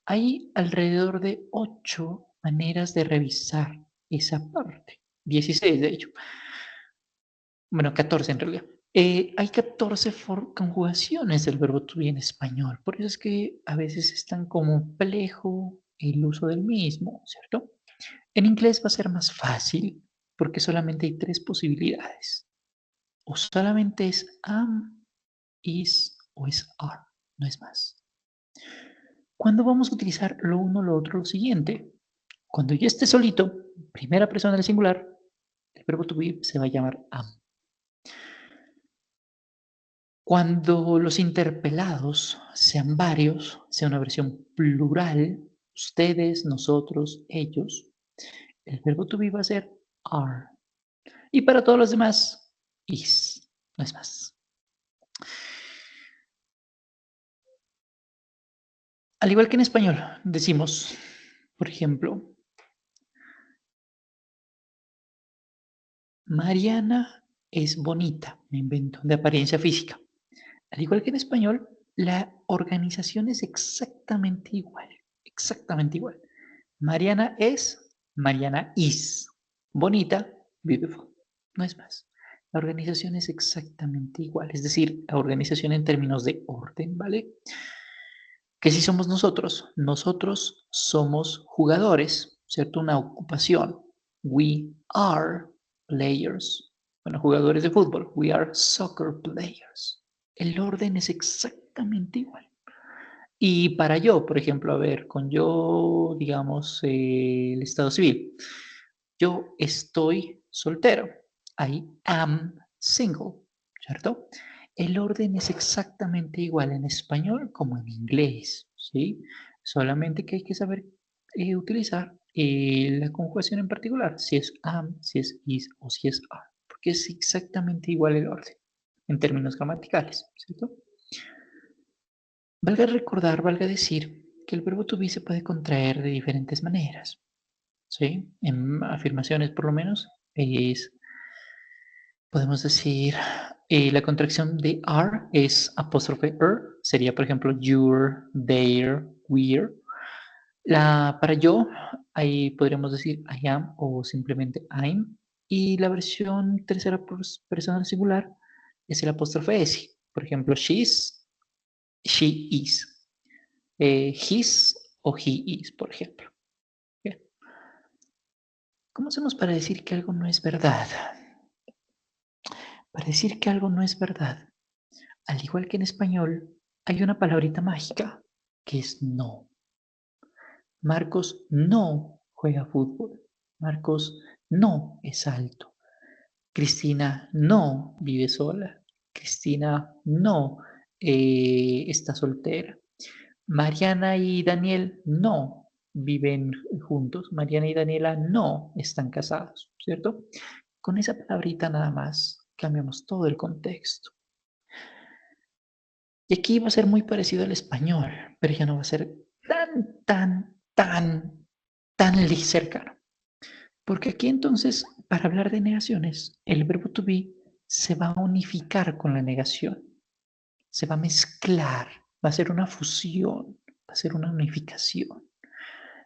Hay alrededor de 8 maneras de revisar esa parte. 16, de hecho. Bueno, 14 en realidad. Hay 14 conjugaciones del verbo to be en español. Por eso es que a veces es tan complejo el uso del mismo, ¿cierto? En inglés va a ser más fácil porque solamente hay 3 posibilidades. O solamente es am, is o es are, no es más. ¿Cuándo vamos a utilizar lo uno, lo otro, lo siguiente? Cuando yo esté solito, primera persona del singular, el verbo to be se va a llamar am. Cuando los interpelados sean varios, sea una versión plural, ustedes, nosotros, ellos, el verbo to be va a ser are. Y para todos los demás, is, no es más. Al igual que en español, decimos, por ejemplo, Mariana es bonita, me invento, de apariencia física. Al igual que en español, la organización es exactamente igual, exactamente igual. Mariana es, Mariana is. Bonita, beautiful. No es más. La organización es exactamente igual, es decir, la organización en términos de orden, ¿vale? ¿Qué si somos nosotros? Nosotros somos jugadores, ¿cierto? Una ocupación. We are players. Bueno, jugadores de fútbol. We are soccer players. El orden es exactamente igual. Y para yo, por ejemplo, a ver, con yo, digamos, el estado civil. Yo estoy soltero. I am single, ¿cierto? El orden es exactamente igual en español como en inglés, ¿sí? Solamente que hay que saber utilizar la conjugación en particular, si es am, si es is o si es are, porque es exactamente igual el orden en términos gramaticales, ¿cierto? Valga recordar, valga decir que el verbo to be se puede contraer de diferentes maneras, ¿sí? En afirmaciones, por lo menos, podemos decir, la contracción de are es apóstrofe sería, por ejemplo, your, their, we're. Para yo, ahí podríamos decir I am o simplemente I'm. Y la versión tercera persona singular es el apóstrofe S. Por ejemplo, she's, she is. His o he is, por ejemplo. Bien. ¿Cómo hacemos para decir que algo no es verdad? Para decir que algo no es verdad, al igual que en español, hay una palabrita mágica que es no. Marcos no juega fútbol. Marcos no es alto. Cristina no vive sola. Cristina no está soltera. Mariana y Daniel no viven juntos. Mariana y Daniela no están casados, ¿cierto? Con esa palabrita nada más cambiamos todo el contexto. Y aquí va a ser muy parecido al español, pero ya no va a ser tan cercano. Porque aquí entonces, para hablar de negaciones, el verbo to be se va a unificar con la negación, se va a mezclar, va a ser una fusión, va a ser una unificación.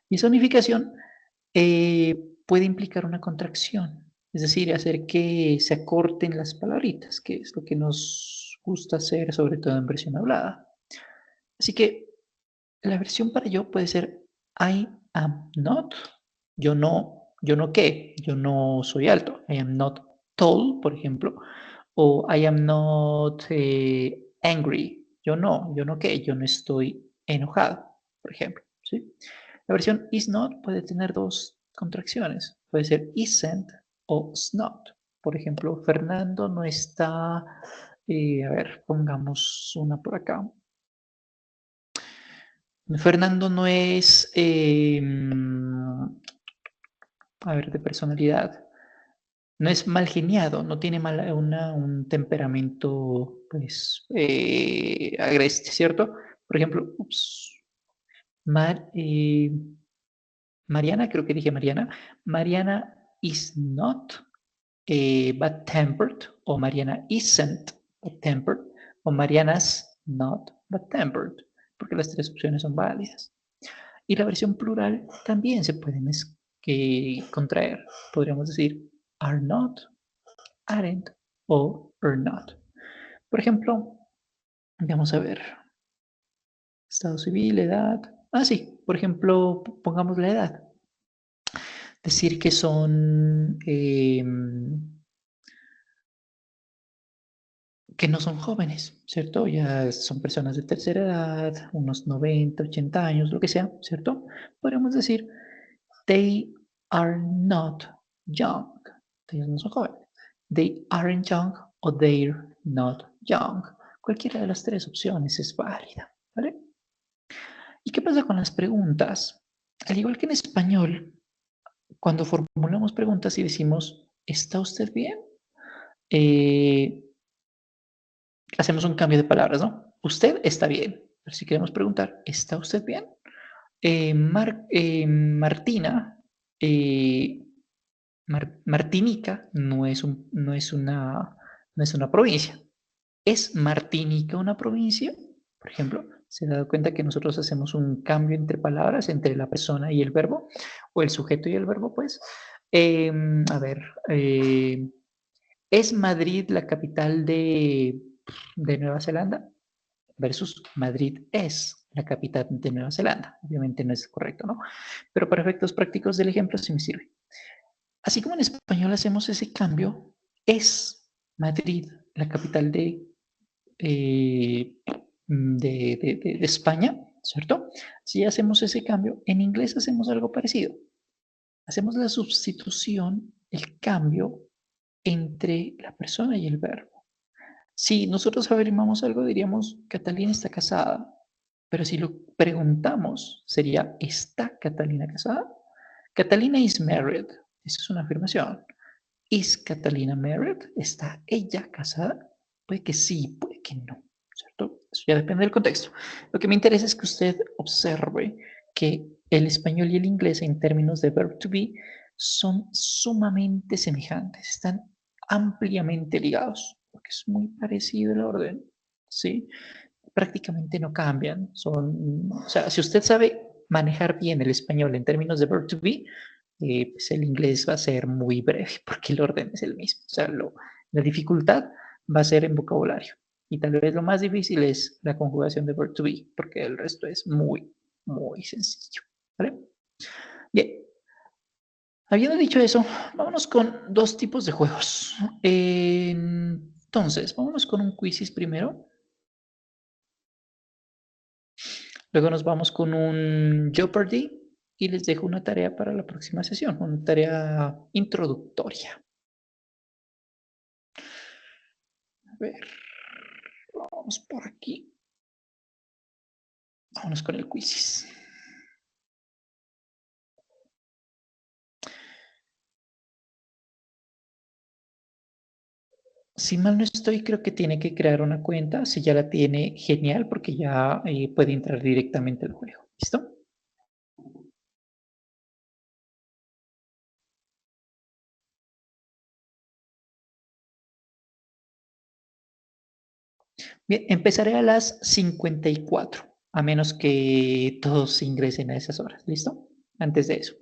Y esa unificación puede implicar una contracción, es decir, hacer que se acorten las palabritas, que es lo que nos gusta hacer, sobre todo en versión hablada. Así que la versión para yo puede ser I am not. Yo no qué, yo no soy alto. I am not tall, por ejemplo. O I am not angry. Yo no qué, yo no estoy enojado, por ejemplo, ¿sí? La versión is not puede tener dos contracciones. Puede ser isn't o is not. Por ejemplo, Fernando no está, a ver, pongamos una por acá. Fernando no es, a ver, de personalidad. No es mal geniado, no tiene un temperamento, pues, agreste, ¿cierto? Por ejemplo, ups, Mar, Mariana, creo que dije Mariana. Mariana is not bad-tempered, o Mariana isn't bad-tempered, o Mariana's not bad-tempered, porque las tres opciones son válidas. Y la versión plural también se puede contraer. Podríamos decir are not, aren't o are not. Por ejemplo, vamos a ver. Estado civil, edad. Ah, sí. Por ejemplo, pongamos la edad. Decir que son que no son jóvenes, ¿cierto? Ya son personas de tercera edad, unos 90, 80 años, lo que sea, ¿cierto? Podríamos decir, they are not young. Ellos no son jóvenes. They aren't young o they're not young. Cualquiera de las tres opciones es válida, ¿vale? ¿Y qué pasa con las preguntas? Al igual que en español, cuando formulamos preguntas y decimos, ¿está usted bien? Eh, hacemos un cambio de palabras, ¿no? Usted está bien. Pero si queremos preguntar, ¿está usted bien? Martina, eh, Martinica no es una provincia. ¿Es Martinica una provincia? Por ejemplo, ¿se ha dado cuenta que nosotros hacemos un cambio entre palabras, entre la persona y el verbo? O el sujeto y el verbo, pues. A ver, ¿es Madrid la capital de Nueva Zelanda? Versus Madrid es la capital de Nueva Zelanda. Obviamente no es correcto, ¿no? Pero para efectos prácticos del ejemplo sí me sirve. Así como en español hacemos ese cambio, es Madrid la capital de España, ¿cierto? Si hacemos ese cambio, en inglés hacemos algo parecido. Hacemos la sustitución, el cambio entre la persona y el verbo. Si nosotros averiguamos algo, diríamos, Catalina está casada. Pero si lo preguntamos, sería, ¿está Catalina casada? Catalina is married. Esa es una afirmación. ¿Is Catalina married? ¿Está ella casada? Puede que sí, puede que no, ¿cierto? Eso ya depende del contexto. Lo que me interesa es que usted observe que el español y el inglés en términos de verb to be son sumamente semejantes, están ampliamente ligados, porque es muy parecido el orden, ¿sí? Prácticamente no cambian. O sea, si usted sabe manejar bien el español en términos de verb to be, pues el inglés va a ser muy breve porque el orden es el mismo. O sea, la dificultad va a ser en vocabulario. Y tal vez lo más difícil es la conjugación de verb to be, porque el resto es muy, muy sencillo. ¿Vale? Bien. Habiendo dicho eso, vámonos con dos tipos de juegos. Entonces, vámonos con un quizzes primero. Luego nos vamos con un Jeopardy y les dejo una tarea para la próxima sesión, una tarea introductoria. A ver, vamos por aquí. Vámonos con el quizzes. Si mal no estoy, creo que tiene que crear una cuenta. Si ya la tiene, genial, porque ya puede entrar directamente al juego. ¿Listo? Bien, empezaré a las 54, a menos que todos ingresen a esas horas. ¿Listo? Antes de eso.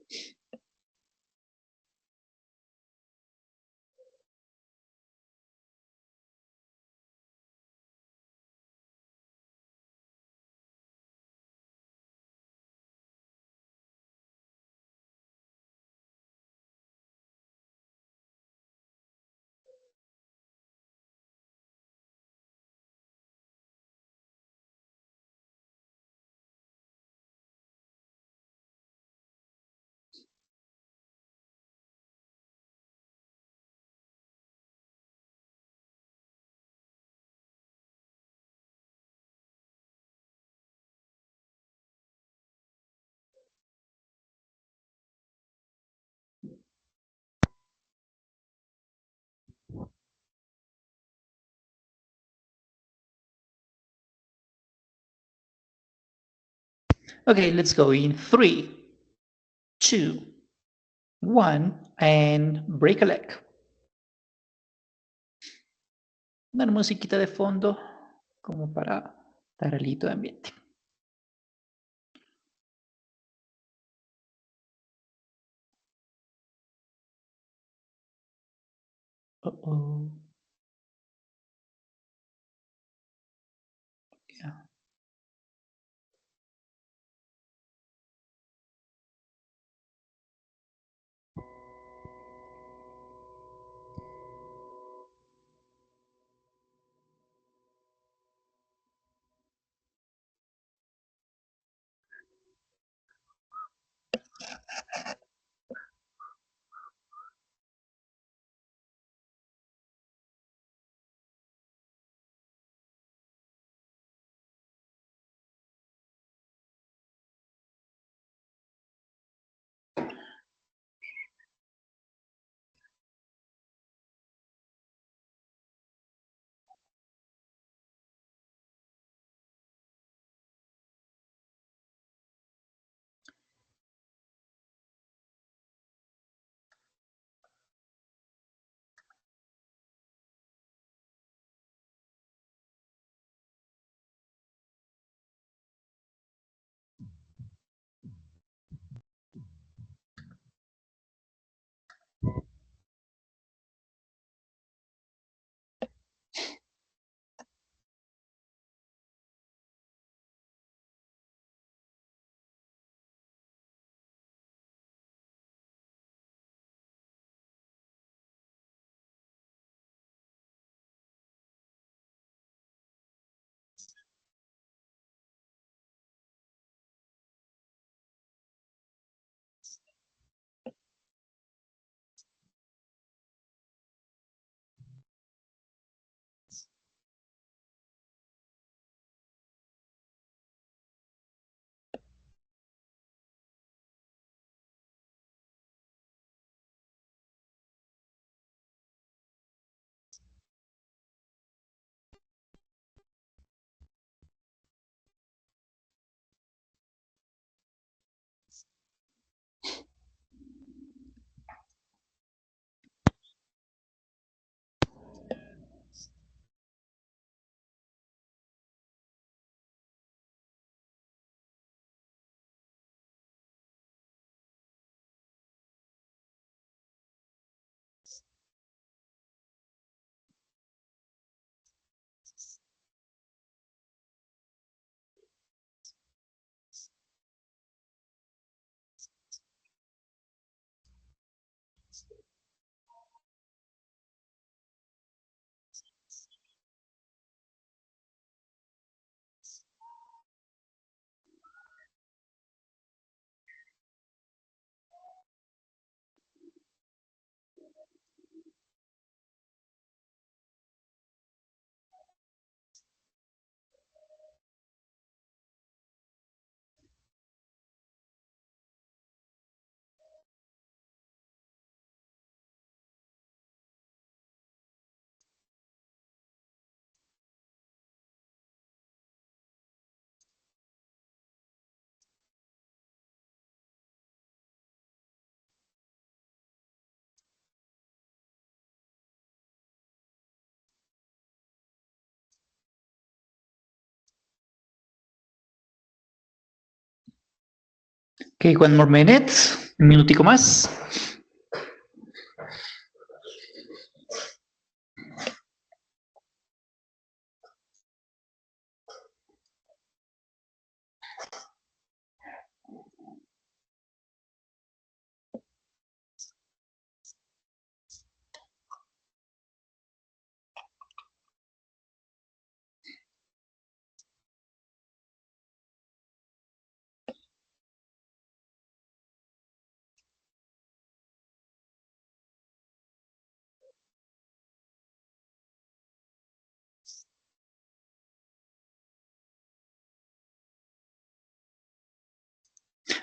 Okay, let's go in 3, 2, 1, and break a leg. Una musiquita de fondo como para dar alito de ambiente. Uh-oh. Yeah. Okay, 1 more minute. Un minutico más.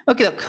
Okay, Doc,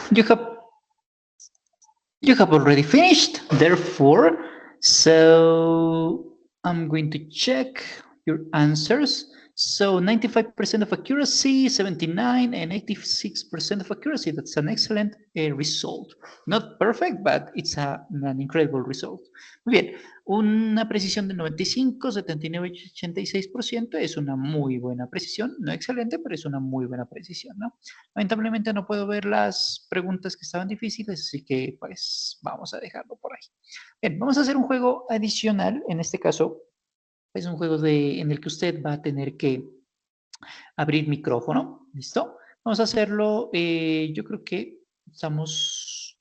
you have already finished. Therefore, so I'm going to check your answers. So 95% of accuracy, 79 and 86% of accuracy. That's an excellent result. Not perfect, but it's an incredible result. Muy bien, una precisión de 95, 79 y 86% es una muy buena precisión. No excelente, pero es una muy buena precisión, ¿no? Lamentablemente no puedo ver las preguntas que estaban difíciles, así que pues vamos a dejarlo por ahí. Bien, vamos a hacer un juego adicional. En este caso, es un juego en el que usted va a tener que abrir micrófono. ¿Listo? Vamos a hacerlo. Yo creo que yo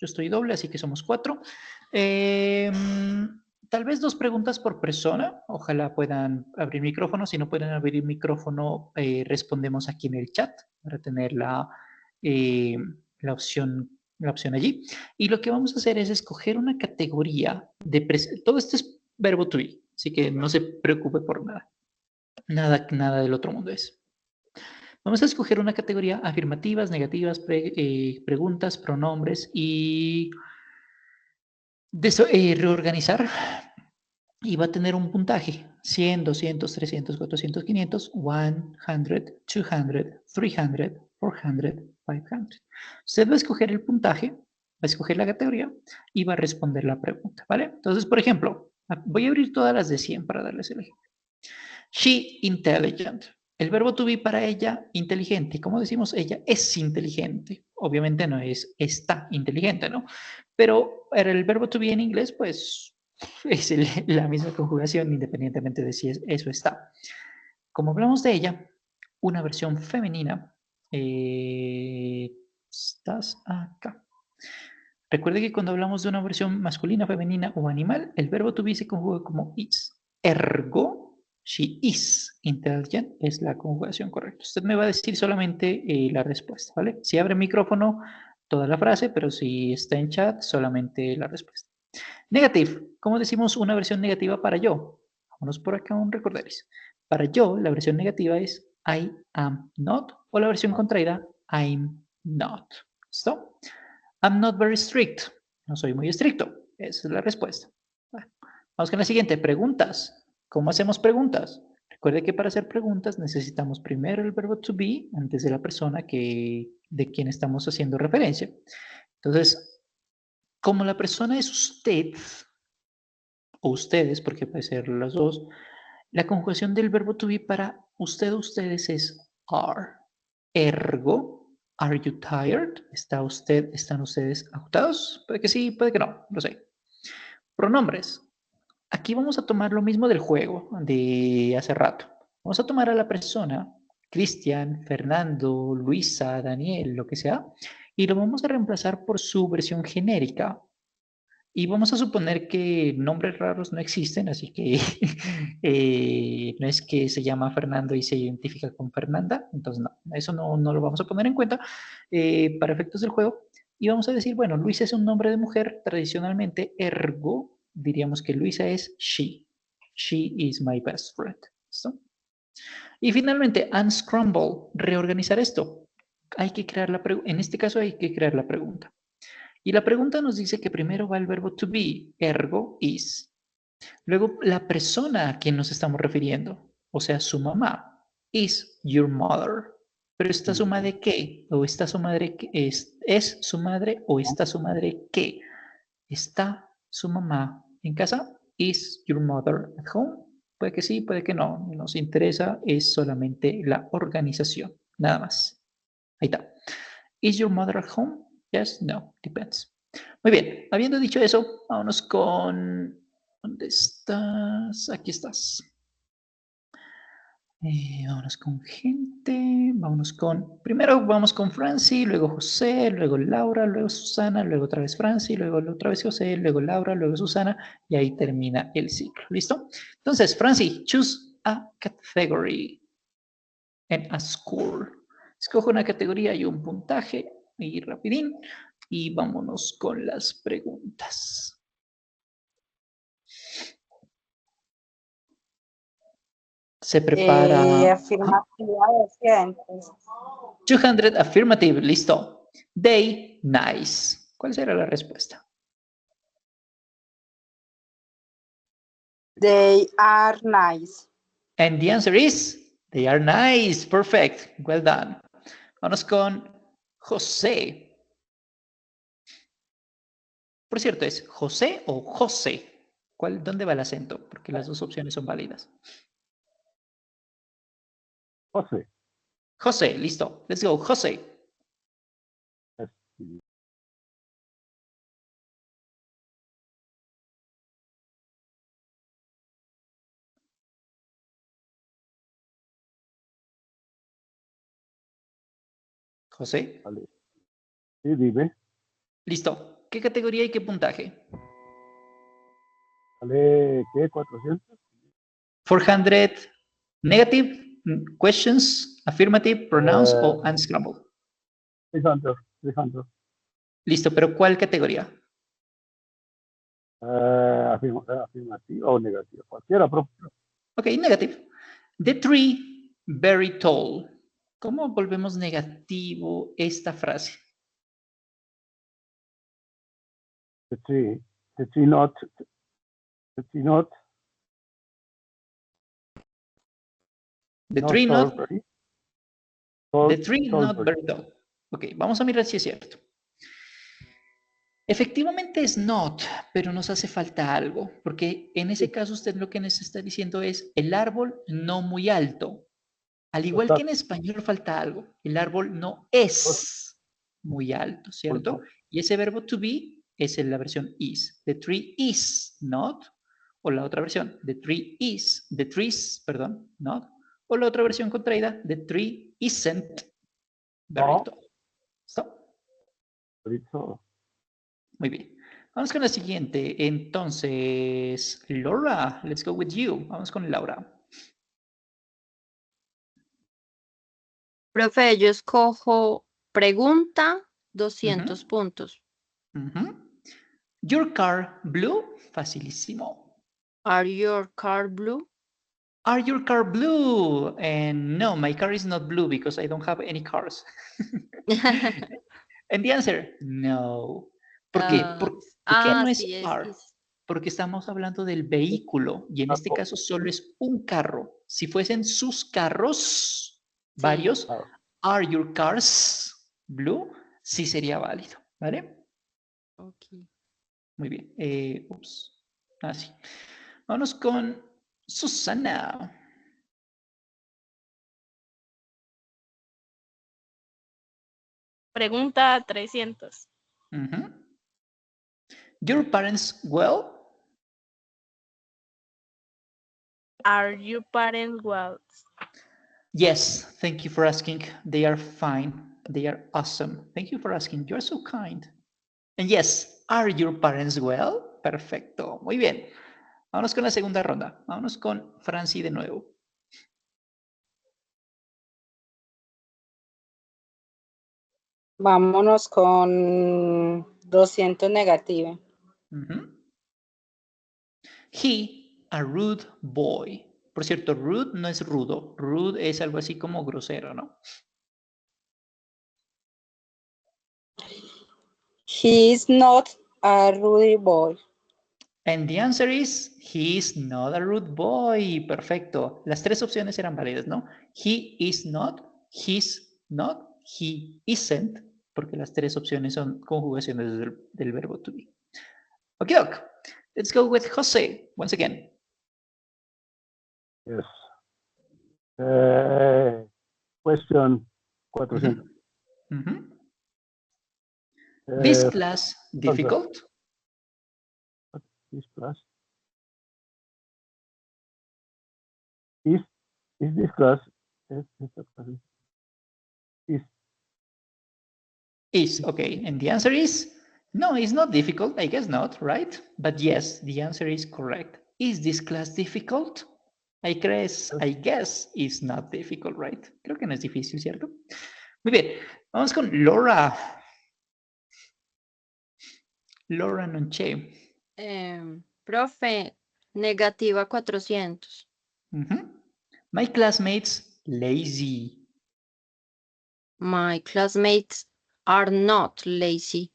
estoy doble, así que somos 4. Tal vez 2 preguntas por persona. Ojalá puedan abrir micrófono. Si no pueden abrir micrófono, respondemos aquí en el chat para tener eh, la opción allí. Y lo que vamos a hacer es escoger una categoría todo esto es verbo to be, así que no se preocupe por nada. Nada del otro mundo es. Vamos a escoger una categoría: afirmativas, negativas, preguntas, pronombres y reorganizar. Y va a tener un puntaje: 100, 200, 300, 400, 500, 100, 200, 300, 400, 500. Usted va a escoger el puntaje, va a escoger la categoría y va a responder la pregunta, ¿vale? Entonces, por ejemplo, voy a abrir todas las de 100 para darles el ejemplo. She intelligent. El verbo to be para ella, inteligente. ¿Cómo decimos? Ella es inteligente. Obviamente no es está inteligente, ¿no? Pero para el verbo to be en inglés, pues es la misma conjugación independientemente de si eso está. Como hablamos de ella, una versión femenina, estás acá. Recuerde que cuando hablamos de una versión masculina, femenina o animal, el verbo to be se conjuga como is. Ergo, she is intelligent es la conjugación correcta. Usted me va a decir solamente la respuesta, ¿vale? Si abre micrófono, toda la frase, pero si está en chat, solamente la respuesta. Negative. ¿Cómo decimos una versión negativa para yo? Vámonos por acá un recorderis. Para yo, la versión negativa es I am not, o la versión contraída, I'm not. ¿Listo? I'm not very strict. No soy muy estricto. Esa es la respuesta. Bueno, vamos con la siguiente. Preguntas. ¿Cómo hacemos preguntas? Recuerde que para hacer preguntas necesitamos primero el verbo to be antes de la persona de quien estamos haciendo referencia. Entonces, como la persona es usted, o ustedes, porque puede ser las dos, la conjugación del verbo to be para usted o ustedes es are. Ergo, are you tired? ¿Están ustedes agotados? Puede que sí, puede que no, lo sé. Pronombres. Aquí vamos a tomar lo mismo del juego de hace rato. Vamos a tomar a la persona, Cristian, Fernando, Luisa, Daniel, lo que sea, y lo vamos a reemplazar por su versión genérica. Y vamos a suponer que nombres raros no existen, así que no es que se llama Fernando y se identifica con Fernanda, entonces no, eso no lo vamos a poner en cuenta para efectos del juego. Y vamos a decir, bueno, Luisa es un nombre de mujer tradicionalmente, ergo, diríamos que Luisa es she. She is my best friend. ¿Listo? Y finalmente, unscramble, reorganizar esto. Hay que crear en este caso hay que crear la pregunta. Y la pregunta nos dice que primero va el verbo to be, ergo, is. Luego, la persona a quien nos estamos refiriendo, o sea, su mamá, is your mother. Pero ¿está su madre qué? ¿O está su madre qué? ¿Es su madre o está su madre qué? ¿Está su mamá en casa? Is your mother at home? Puede que sí, puede que no. Nos interesa es solamente la organización, nada más. Ahí está. Is your mother at home? Yes, no, depends. Muy bien, habiendo dicho eso, vámonos con... ¿Dónde estás? Aquí estás. Vámonos con gente, primero vamos con Franci, luego José, luego Laura, luego Susana, luego otra vez Franci, luego otra vez José, luego Laura, luego Susana, y ahí termina el ciclo. ¿Listo? Entonces, Franci, choose a category and a score. Escoge una categoría y un puntaje, y rapidín, y vámonos con las preguntas. Se prepara... Afirmativa de 100. 200 affirmative, listo. They, nice. ¿Cuál será la respuesta? They are nice. And the answer is, They are nice. Perfect. Well done. Vamos con José. Por cierto, ¿es José o José? ¿Dónde va el acento? Porque las dos opciones son válidas. José. José, listo. Let's go. José. José. Vale. Sí, dime. Listo. ¿Qué categoría y qué puntaje? Vale, ¿qué? ¿400? 400 negative questions, affirmative, pronounce o unscramble. 300. 300. Listo, pero ¿cuál categoría? Afirmativa o negativa. Cualquiera, profe. Ok, negative. The tree very tall. ¿Cómo volvemos negativo esta frase? The tree not. The tree not. The tree not. Very, The tree not very tall. Ok, vamos a mirar si es cierto. Efectivamente es not, pero nos hace falta algo, porque en ese caso usted lo que nos está diciendo es el árbol no muy alto. Al igual que en español falta algo, el árbol no es muy alto, ¿cierto? Y ese verbo to be es en la versión is. The tree is not. O la otra versión, the trees, perdón, not. O la otra versión contraída, the tree isn't very tall. ¿Stop? Muy bien. Vamos con la siguiente. Entonces, Laura, let's go with you. Vamos con Laura. Profe, yo escojo pregunta 200 puntos. Your car blue? Facilísimo. Are your car blue? Are your car blue? And no, my car is not blue because I don't have any cars. And the answer, no. ¿Por qué? ¿Por qué no es sí, car? Porque estamos hablando del vehículo y en este caso solo es un carro. Si fuesen sus carros, varios, are your cars blue? Sí sería válido, ¿vale? Ok. Muy bien. Ups. Así. Vamos con Susana. Pregunta 300. Your parents well? Are your parents well? Yes, thank you for asking. They are fine. They are awesome. Thank you for asking. You're so kind. And yes, are your parents well? Perfecto. Muy bien. Vámonos con la segunda ronda. Vámonos con Franci de nuevo. Vámonos con 200 negativa. He, a rude boy. Por cierto, rude no es rudo. Rude es algo así como grosero, ¿no? He is not a rude boy. And the answer is, he is not a rude boy. Perfecto. Las tres opciones eran válidas, ¿no? He is not, he's not, he isn't, porque las tres opciones son conjugaciones del verbo to be. Okay, doc. Let's go with Jose once again. Yes. Question 400. This class difficult? This class is this class is okay, and the answer is no, it's not difficult. I guess not, right? But yes, the answer is correct. Is this class difficult? I guess it's not difficult, right? Creo que no es difícil, ¿cierto? Muy bien, vamos con Laura. Laura Nonche. Profe, negativa 400. My classmates lazy. My classmates are not lazy.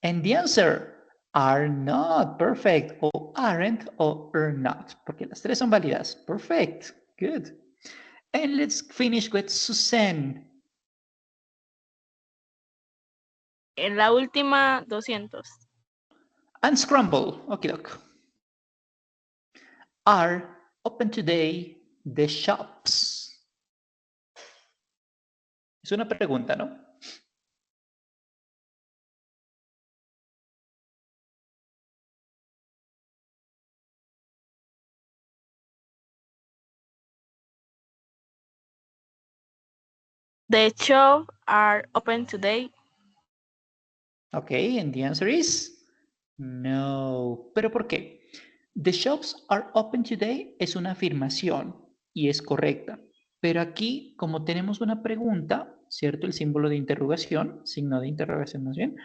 And the answer, are not. Perfect. O aren't o are not. Porque las tres son válidas. Perfect. Good. And let's finish with Suzanne. En la última, 200. Unscramble. Okay, doc. Are open today the shops? Es una pregunta, ¿no? The shops are open today. Okay, and the answer is no. ¿Pero por qué? The shops are open today es una afirmación y es correcta. Pero aquí, como tenemos una pregunta, ¿cierto? El símbolo de interrogación, signo de interrogación más bien.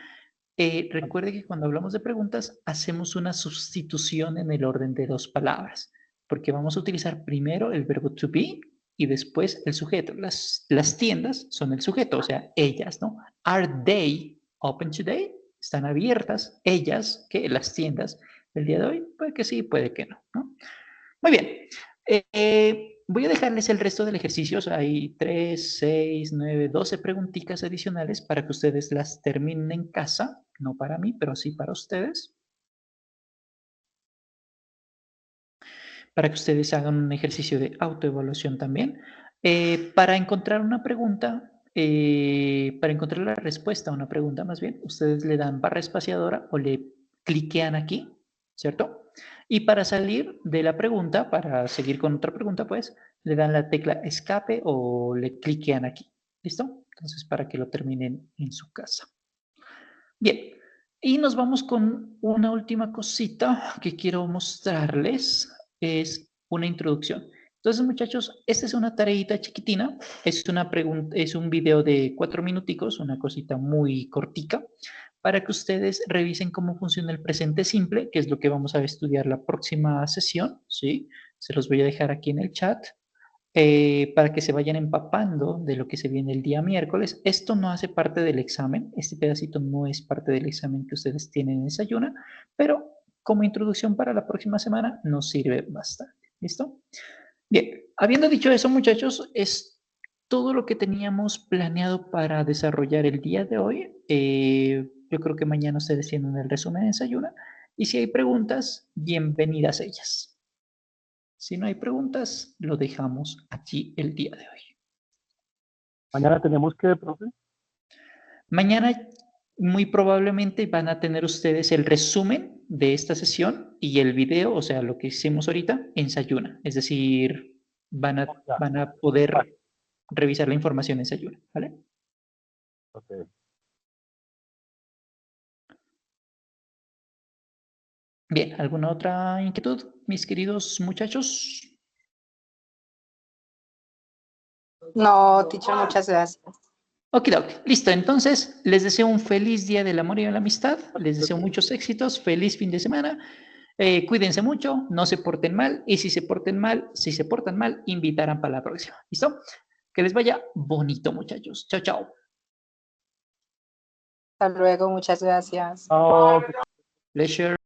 Recuerde que cuando hablamos de preguntas, hacemos una sustitución en el orden de dos palabras, porque vamos a utilizar primero el verbo to be y después el sujeto. Las tiendas son el sujeto, o sea, ellas, ¿no? Are they open today? ¿Están abiertas ellas, que las tiendas del día de hoy? Puede que sí, puede que no, ¿no? Muy bien. Voy a dejarles el resto del ejercicio. Hay 3, 6, 9, 12 preguntitas adicionales para que ustedes las terminen en casa. No para mí, pero sí para ustedes. Para que ustedes hagan un ejercicio de autoevaluación también. Para encontrar una pregunta, para encontrar la respuesta a una pregunta más bien, ustedes le dan barra espaciadora o le cliquean aquí, ¿cierto? Y para salir de la pregunta, para seguir con otra pregunta, pues, le dan la tecla escape o le cliquean aquí. ¿Listo? Entonces, para que lo terminen en su casa. Bien, y nos vamos con una última cosita que quiero mostrarles. Es una introducción. Entonces, muchachos, esta es una tareita chiquitina. Es una pregunta, es un video de 4 minuticos, una cosita muy cortica, para que ustedes revisen cómo funciona el presente simple, que es lo que vamos a estudiar la próxima sesión, ¿sí? Se los voy a dejar aquí en el chat. Para que se vayan empapando de lo que se viene el día miércoles. Esto no hace parte del examen, este pedacito no es parte del examen que ustedes tienen en Desayuna, pero como introducción para la próxima semana nos sirve bastante. ¿Listo? Bien, habiendo dicho eso, muchachos, es todo lo que teníamos planeado para desarrollar el día de hoy. Yo creo que mañana ustedes tienen el resumen de Desayuna y si hay preguntas, bienvenidas ellas. Si no hay preguntas, lo dejamos aquí el día de hoy. Mañana tenemos que, profe. Mañana muy probablemente van a tener ustedes el resumen de esta sesión y el video, o sea, lo que hicimos ahorita, en Sayuna. Es decir, van a poder revisar la información en Sayuna, ¿vale? Okay. Bien, ¿alguna otra inquietud, mis queridos muchachos? No, teacher, muchas gracias. Ok, listo. Entonces, les deseo un feliz día del amor y de la amistad. Les deseo muchos éxitos. Feliz fin de semana. Cuídense mucho, no se porten mal. Y si se portan mal, invitarán para la próxima. ¿Listo? Que les vaya bonito, muchachos. Chao, chao. Hasta luego, muchas gracias. Oh, Pleasure.